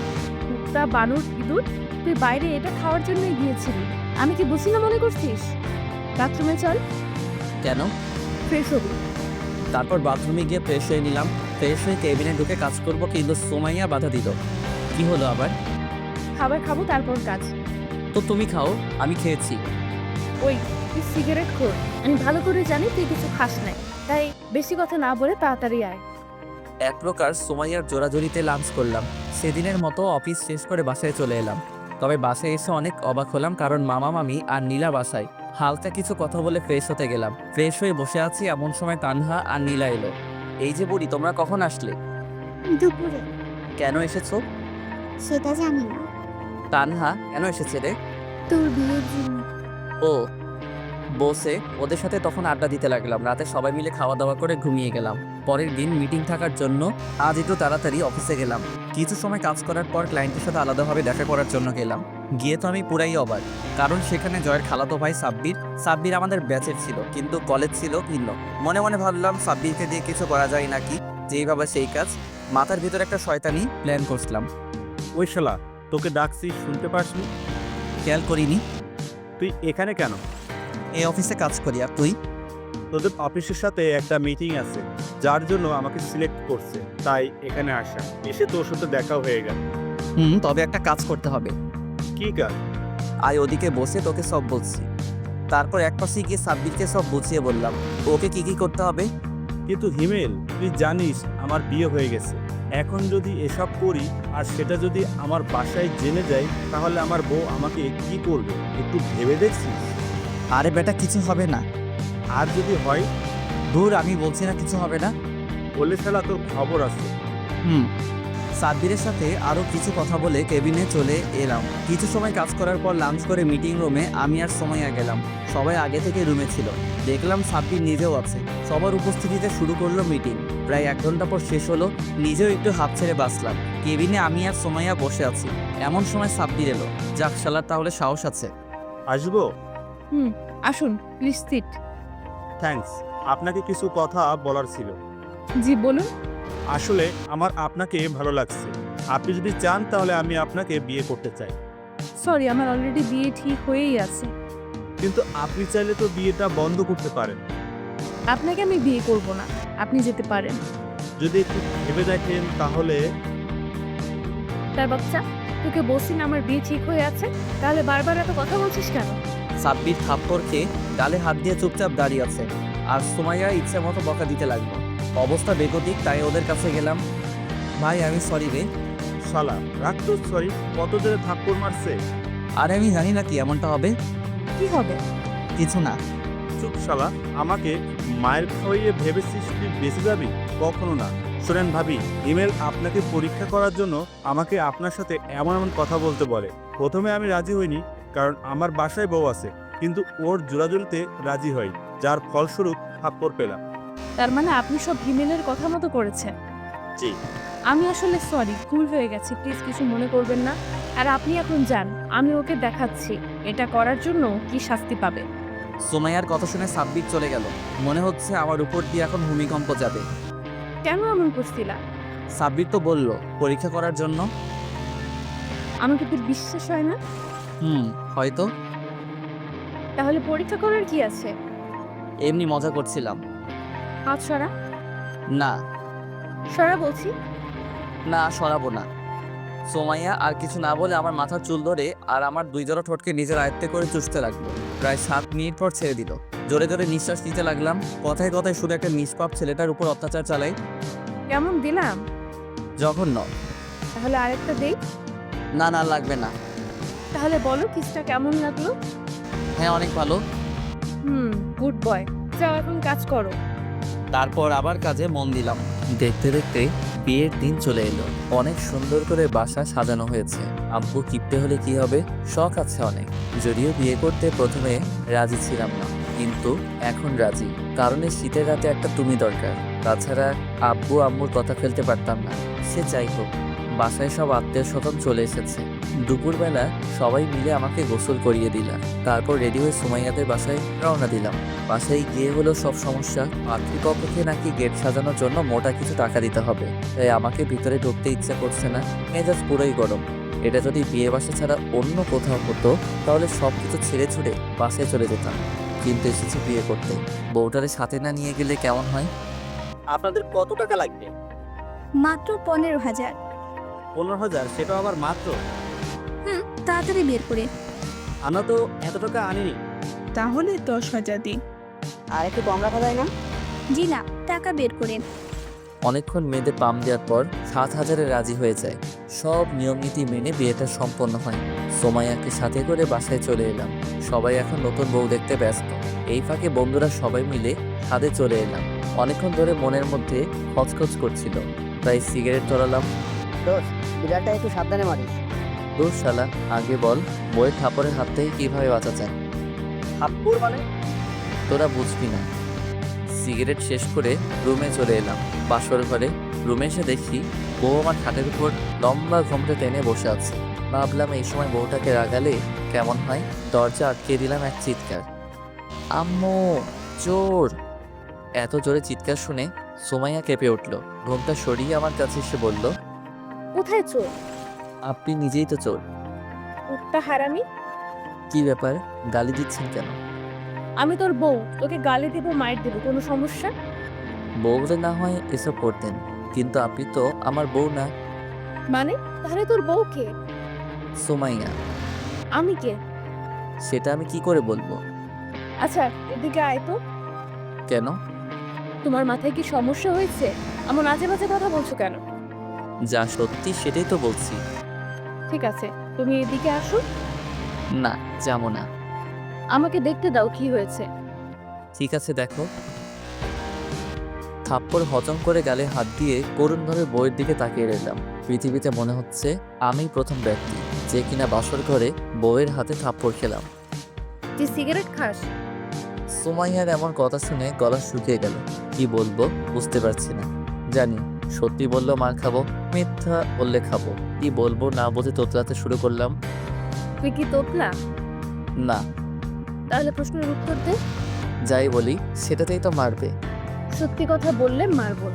কুত্তা, বানর, ইঁদুর, তুই বাইরে এটা খাওয়ার জন্যই গিয়েছিলি। আমি কি বুঝি না মনে করছিস? বাথরুমে চল। কেন? ফ্রেশ হবি। তারপর বাথরুমে গিয়ে ফ্রেশ হয়ে নিলাম। ফ্রেশ হয়ে কেবিনে ঢুকে কাজ করবো, কিন্তু সোমাইয়া বাধা দিল। কি হলো আবার? খাবার খাবো, তারপর কাজ। তো তুমি খাও, আমি খেয়েছি। ওই, তুই সিগারেট খোর। আমি ভালো করে জানি তুই কিছু খাস নাই, তাই বেশি কথা না বলে তাড়াতাড়ি আয়। এক প্রকার সোমাইয়ার জোরাজোরিতে লাঞ্চ করলাম। সেদিনের মতো অফিস শেষ করে বাসায় চলে এলাম। তবে বাসায় এসে অনেক অবাক হলাম, কারণ মামা মামি আর নীলা বাসায়। হালকা কিছু কথা বলে ফ্রেশ হতে গেলাম। ফ্রেশ হয়ে বসে আছি, এমন সময় তানহা আর নীলা এলো। এই যে বুড়ি, তোমরা কখন আসলে? দুপুরে। কেন এসেছো? সেটা জানি না। তানহা কেন এসেছে রে? তোর বিয়ের জন্য। ও, বসে ওদের সাথে তখন আড্ডা দিতে লাগলাম। রাতে সবাই মিলে খাওয়া দাওয়া করে ঘুমিয়ে গেলাম। পরের দিন মিটিং থাকার জন্য আজ একটু তাড়াতাড়ি অফিসে গেলাম। কিছু সময় কাজ করার পর ক্লায়েন্টের সাথে আলাদাভাবে দেখা করার জন্য গেলাম। গিয়ে তো আমি পুরাই অবাক, কারণ সেখানে জয়ের খালাতো ভাই সাব্বির আমাদের ব্যাচের ছিল, কিন্তু কলেজ ছিল ভিন্ন। মনে মনে ভাবলাম সাব্বিরকে দিয়ে কিছু করা যায় নাকি, যেই ভাবা সেই কাজ। মাথার ভিতর একটা শয়তানি প্ল্যান করছিলাম। ওই শালা, তোকে ডাকছি শুনতে পাসনি? খেয়াল করিনি। তুই এখানে কেন? এই অফিসে কাজ করি, আর তুই? তোদের অফিসের সাথে একটা মিটিং আছে, যার জন্য আমাকে সিলেক্ট করছে, তাই এখানে আসা। এসে তোর সাথে দেখা হয়ে গেল। তবে একটা কাজ করতে হবে। কি কাজ? আয় ওদিকে বসে তোকে সব বলছি। তারপর এক পাশে গিয়ে সাব্বিরকে সব বুঝিয়ে বললাম ওকে কি কি করতে হবে। কিন্তু হিমেল, তুই জানিস আমার বিয়ে হয়ে গেছে। এখন যদি এসব করি আর সেটা যদি আমার বাসায় জেনে যায়, তাহলে আমার বউ আমাকে কি করবে একটু ভেবে দেখছিস? আরে বেটা, কিছু হবে না। আর যদি হয়? দূর, আমি বলছি না কিছু হবে না। বলে শালা তোর খবর আছে। সাব্বিরের সাথে আরও কিছু কথা বলে কেবিনে চলে এলাম। কিছু সময় কাজ করার পর লাঞ্চ করে মিটিং রুমে আমি আর সোমাইয়া গেলাম। সবাই আগে থেকে রুমে ছিল। দেখলাম সাব্বির নিজেও আছে। সবার উপস্থিতিতে শুরু করলো মিটিং। প্রায় 1 ঘন্টা পর শেষ হলো। নিজেও একটু হাফ ছেড়ে বাঁচলাম। কেবিনে আমি আর সোমাইয়া বসে আছি। এমন সময় সাব্বির এলো। যাক, শালার তাহলে সাহস আছে। আসবো? আসুন প্লিজ সিট। থ্যাঙ্কস। আপনাকে কিছু কথা বলার ছিল। জি বলুন। আসলে আমার আপনাকে ভালো লাগছে। আপনি যদি চান তাহলে আমি আপনাকে বিয়ে করতে চাই। সরি, আমার অলরেডি বিয়ে ঠিক হয়েই আছে। কিন্তু আপনি চাইলে তো বিয়েটা বন্ধ করতে পারেন। আপনাকে আমি বিয়ে করব না, আপনি যেতে পারেন। যদি একটু ভেবে দেখেন তাহলে। তার বাচ্চা, তোকে বলছি না আমার বিয়ে ঠিক হয়ে আছে, তাহলে বারবার এত কথা বলছিস কেন? সাব্বির থাপ্পড় খেয়ে গালে হাত দিয়ে চুপচাপ দাঁড়িয়ে আছে। আর সোমাইয়া ইচ্ছে মতো বকা দিতে লাগলো। অবস্থা বেগতিক, তাই ওদের কাছে গেলাম। ভাই আমি সরি রে। শালা রাখ তো, সরি। কত জোরে থাপ্পড় মারছে? আরে আমি জানি না কি এমনটা হবে। কি হবে? কিছু না। চুপ শালা। আমাকে মায়ের খাওয়াইয়ে ভেবেছিস তুই বেঁচে যাবি? কখনো না। শোনেন ভাবি, ইমেল আপনাকে পরীক্ষা করার জন্য আমাকে আপনার সাথে এমন এমন কথা বলতে বলে। প্রথমে আমি রাজি হইনি, কারণ আমার বাসায় বউ আছে, কিন্তু ওর জোরাজুরিতে রাজি হয়, যার ফলস্বরূপ থাপ্পড় পেলাম। তার মানে আপনি সব হিমেলের কথা মতো করেছেন? জি। আমি আসলে সরি, ভুল হয়ে গেছে, প্লিজ কিছু মনে করবেন না। আর আপনি এখন যান, আমি ওকে দেখাচ্ছি এটা করার জন্য কি শাস্তি পাবে। সোমাইয়ার কথা শুনে সাব্বির চলে গেল। মনে হচ্ছে আমার উপর দিয়ে এখন ভূমিকম্প যাবে। কেন এমন করছিলা? সাব্বির তো বলল পরীক্ষা করার জন্য। আমাকে তোর বিশ্বাস হয় না? হয়তো। তাহলে পরীক্ষা করার কি আছে? এমনি মজা করছিলাম। হাত সরা। না সরা বলছি। না, সরাবো না। সোমাইয়া আর কিছু না বলে আমার মাথার চুল ধরে আর আমার 2 জোড়া ঠোঁটকে নিজের আয়ত্তে করে চুষতে লাগলো। প্রায় 7 মিনিট পর ছেড়ে দিল। জোরে জোরে নিঃশ্বাস নিতে লাগলাম। কথায় কথায় শুধু একটা নিষ্পাপ ছেলেটার উপর অত্যাচার চালাই। কেমন দিলাম? জঘন্য। তাহলে আরেকটা দেই? না না, লাগবে না। তাহলে বলো কিসটা কেমন লাগলো? হ্যাঁ, অনেক ভালো। Good boy. যাও এখন কাজ করো। তারপর আবার কাজে মন দিলাম। দেখতে দেখতে বিয়ের দিন চলে এলো। অনেক সুন্দর করে বাসা সাজানো হয়েছে। আব্বু কিপ্টে হলে কি হবে, শখ আছে অনেক। যদিও বিয়ে করতে প্রথমে রাজি ছিলাম না, কিন্তু এখন রাজি। কারণ এই শীতের রাতে একটা তুমি দরকার। তাছাড়া আব্বু আম্মুর কথা ফেলতে পারতাম না। সে যাই হোক, বাসায় সব আত্মীয় স্বজন চলে এসেছে। দুপুরবেলা সবাই মিলে আমাকে গোসল করিয়ে দিলাম। তারপর রেডি হয়ে সুমাইয়াদের বাসায় রওনা দিলাম। বাসায় গিয়ে হলো সব সমস্যা। পাত্রীপক্ষকে নাকি গেট সাজানোর জন্য মোটা কিছু টাকা দিতে হবে, তাই আমাকে ভিতরে ঢুকতে ইচ্ছা করছে না। মেজাজ পুরোই গরম। এটা যদি বিয়ে বাসা ছাড়া অন্য কোথাও হতো তাহলে সব কিছু ছেড়ে ছুড়ে বাসায় চলে যেতাম, কিন্তু এসেছি বিয়ে করতে। বউটারে সাথে না নিয়ে গেলে কেমন হয়? আপনাদের কত টাকা লাগবে? মাত্র 15,000। 15,000? সেটা আবার মাত্র? তাড়াতাড়ি বের করে। আমরা তো এত টাকা আনিনি। তাহলে 10,000 দিন। আর একটু কম রাখা যায় না? জি না, টাকা বের করে। অনেকক্ষণ মেয়েদের পাম দেওয়ার পর 7,000-এ রাজি হয়ে যায়। সব নিয়মনীতি মেনে বিয়েটা সম্পন্ন হয়। সোমাইয়াকে সাথে করে বাসায় চলে এলাম। সবাই এখন নতুন বউ দেখতে ব্যস্ত। এই ফাঁকে বন্ধুরা সবাই মিলে ছাদে চলে এলাম। অনেকক্ষণ ধরে মনের মধ্যে খচখচ করছিল, তাই সিগারেট ধরালাম। দোষ, বিড়ালটা একটু সাবধানে মারিস। দূর শালা, আগে বল বইয়ের থাপড়ের হাত থেকে কিভাবে বাঁচা যায়। থাপ্পড় মানে? তোরা বুঝবি না। সিগারেট শেষ করে রুমে চলে এলাম। বাসর ঘরে রুমে এসে দেখি বউ আমার খাটের উপর লম্বা ঘোমটা টেনে বসে আছে। ভাবলাম এই সময় বউটাকে রাগালে কেমন হয়। দরজা আটকে দিলাম এক চিৎকার, আম্মু চোর। এত জোরে চিৎকার শুনে সুমাইয়া কেঁপে উঠল। ঘোমটা সরিয়ে আমার কাছে এসে বলল, কোথায় চোর? আপনি নিজেই তো চোর। কুত্তা হারামি। কি ব্যাপার, গালি দিচ্ছেন কেন? আমি তোর বউ, তোকে গালি দেব মাইর দেব, কোনো সমস্যা? বউরে না হয় এসব করতেন, কিন্তু আপনি তো আমার বউ না। মানে তাহলে তোর বউ কে? সুমাইয়া। আমি কে? সেটা আমি কি করে বলবো? আচ্ছা এদিকে আয় তো। কেন? তোমার মাথায় কি সমস্যা হয়েছে? এমন আজে বাজে কথা বলছো কেন? যা সত্যি সেটাই তো বলছি। ঠিক আছে, তুমি এদিকে আসো। না, যাবো না। আমাকে দেখতে দাও কি হয়েছে। ঠিক আছে, দেখো। থাপ্পড় হজম করে গালে হাত দিয়ে করুণভাবে বইয়ের দিকে তাকিয়ে রইলাম। পৃথিবীতে মনে হচ্ছে আমি প্রথম ব্যক্তি যে কিনা বাসর ঘরে বউয়ের হাতে থাপ্পড় খেলাম। তুই সিগারেট খাস? সুমাইয়ার এমন কথা শুনে গলা শুকিয়ে গেল। কি বলবো বুঝতে পারছি না। জানি সত্যি বললেও মার খাবো, মিথ্যা বললে খাবো। কি বলবো না বুঝে তোতলাতে শুরু করলাম। তুই কি তোতলা? না, তাহলে প্রশ্নের উত্তর দে। যাই বলি সেটাতেই তো মারবে। সত্যি কথা বললে মারবো।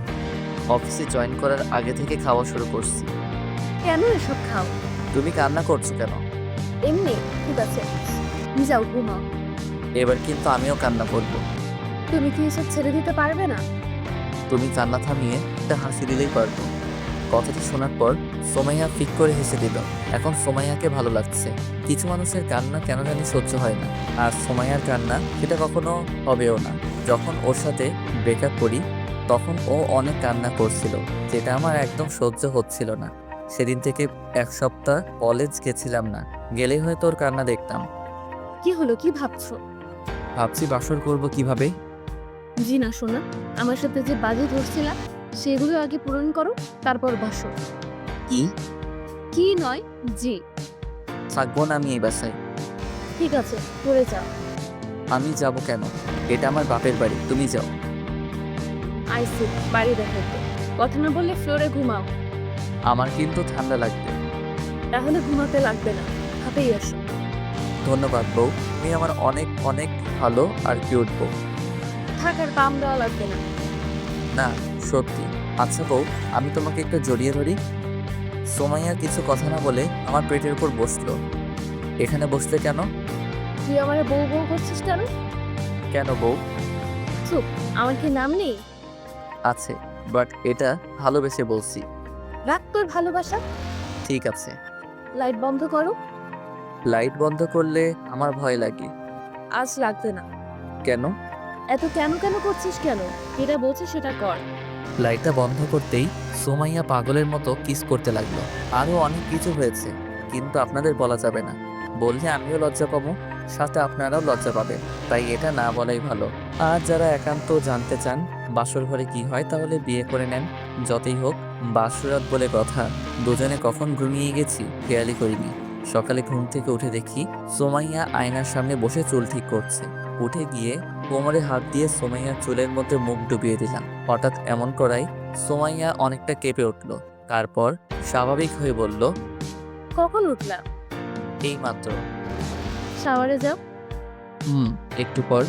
অফিসে জয়েন করার আগে থেকে খাওয়া শুরু করছি। কেন এসব খাও? তুমি কান্না করছো কেন? এমনি। ঠিক আছে, যাও ঘুমাও। এবার কিন্তু আমিও কান্না করবো। তুমি কি এসব ছেড়ে দিতে পারবে না? তুমি কান্না থামিয়ে একটা হাসি দিলেই পারবো। কথাটি শোনার পর সোমাইয়া ফিক করে হেসে দিল। এখন সোমাইয়াকে ভালো লাগছে। কিছু মানুষের কান্না কেন জানি সহ্য হয় না, আর সোমাইয়ার কান্না সেটা কখনো হবেও না। যখন ওর সাথে ব্রেকআপ করি তখন ও অনেক কান্না করছিল, যেটা আমার একদম সহ্য হচ্ছিল না। সেদিন থেকে এক সপ্তাহ কলেজ গেছিলাম না, গেলেই হয়তো ওর কান্না দেখতাম। কি হলো, কি ভাবছো? ভাবছি বাসর করব কিভাবে। জি না শোনা, আমার সাথে যে বাজি ধরছিলা সেগুলো আগে পূরণ করো, তারপর বসো। কি? কি নয়, জি। থাকবো না আমি এই বাসায়। ঠিক আছে, করে যাও। আমি যাব কেন? এটা আমার বাপের বাড়ি, তুমি যাও। আইসি বাড়ি দেখাতে কথা না বললে ফ্লোরে ঘুমাও। আমার কিন্তু ঠান্ডা লাগবে। তাহলে ঘুমাতে লাগবে না, হাতেই আসো। ধন্যবাদ বউ, তুমি আমার অনেক অনেক ভালো আর কিউট বউ। থাকার পাম দেওয়া লাগবে না। না সত্যি। আচ্ছা বউ, আমি তোমাকে একটু জড়িয়ে ধরি। সোমাইয়া কিছু কথা না বলে আমার পেটের উপর বসলো। এখানে বসলে কেন? তুই আমার বউ বউ করছিস কেন? কেন বউ? চুপ, আমার কি নাম নেই? আছে, বাট এটা ভালোবেসে বলছি। রাখ তোর ভালোবাসা। ঠিক আছে। লাইট বন্ধ করো। লাইট বন্ধ করলে আমার ভয় লাগে। আজ লাগবে না। কেন? এত কেন কেন করছিস কেন? যেটা বলছে সেটা কর। লাইটটা বন্ধ করতেই সোমাইয়া পাগলের মতো কিস করতে লাগলো। আরও অনেক কিছু হয়েছে, কিন্তু আপনাদের বলা যাবে না। বললে আমিও লজ্জা পাবো, সাথে আপনারাও লজ্জা পাবেন, তাই এটা না বলাই ভালো। আর যারা একান্ত জানতে চান বাসর ঘরে কি হয়, তাহলে বিয়ে করে নেন। যতই হোক বাসরাত বলে কথা, দুজনে কখন ঘুমিয়ে গেছি খেয়ালই করিনি। সকালে ঘুম থেকে উঠে দেখি সোমাইয়া আয়নার সামনে বসে চুল ঠিক করছে। উঠে গিয়ে কোমরে হাত দিয়ে সোমাইয়ার চুলের মধ্যে মুখ ডুবিয়ে দিলাম। হঠাৎ এমন করায় সোমাইয়া অনেকটা কেঁপে উঠল। তারপর স্বাভাবিক হয়ে বলল, কখন উঠলা? এই মাত্র। শাওয়ারে যাও। একটু পর।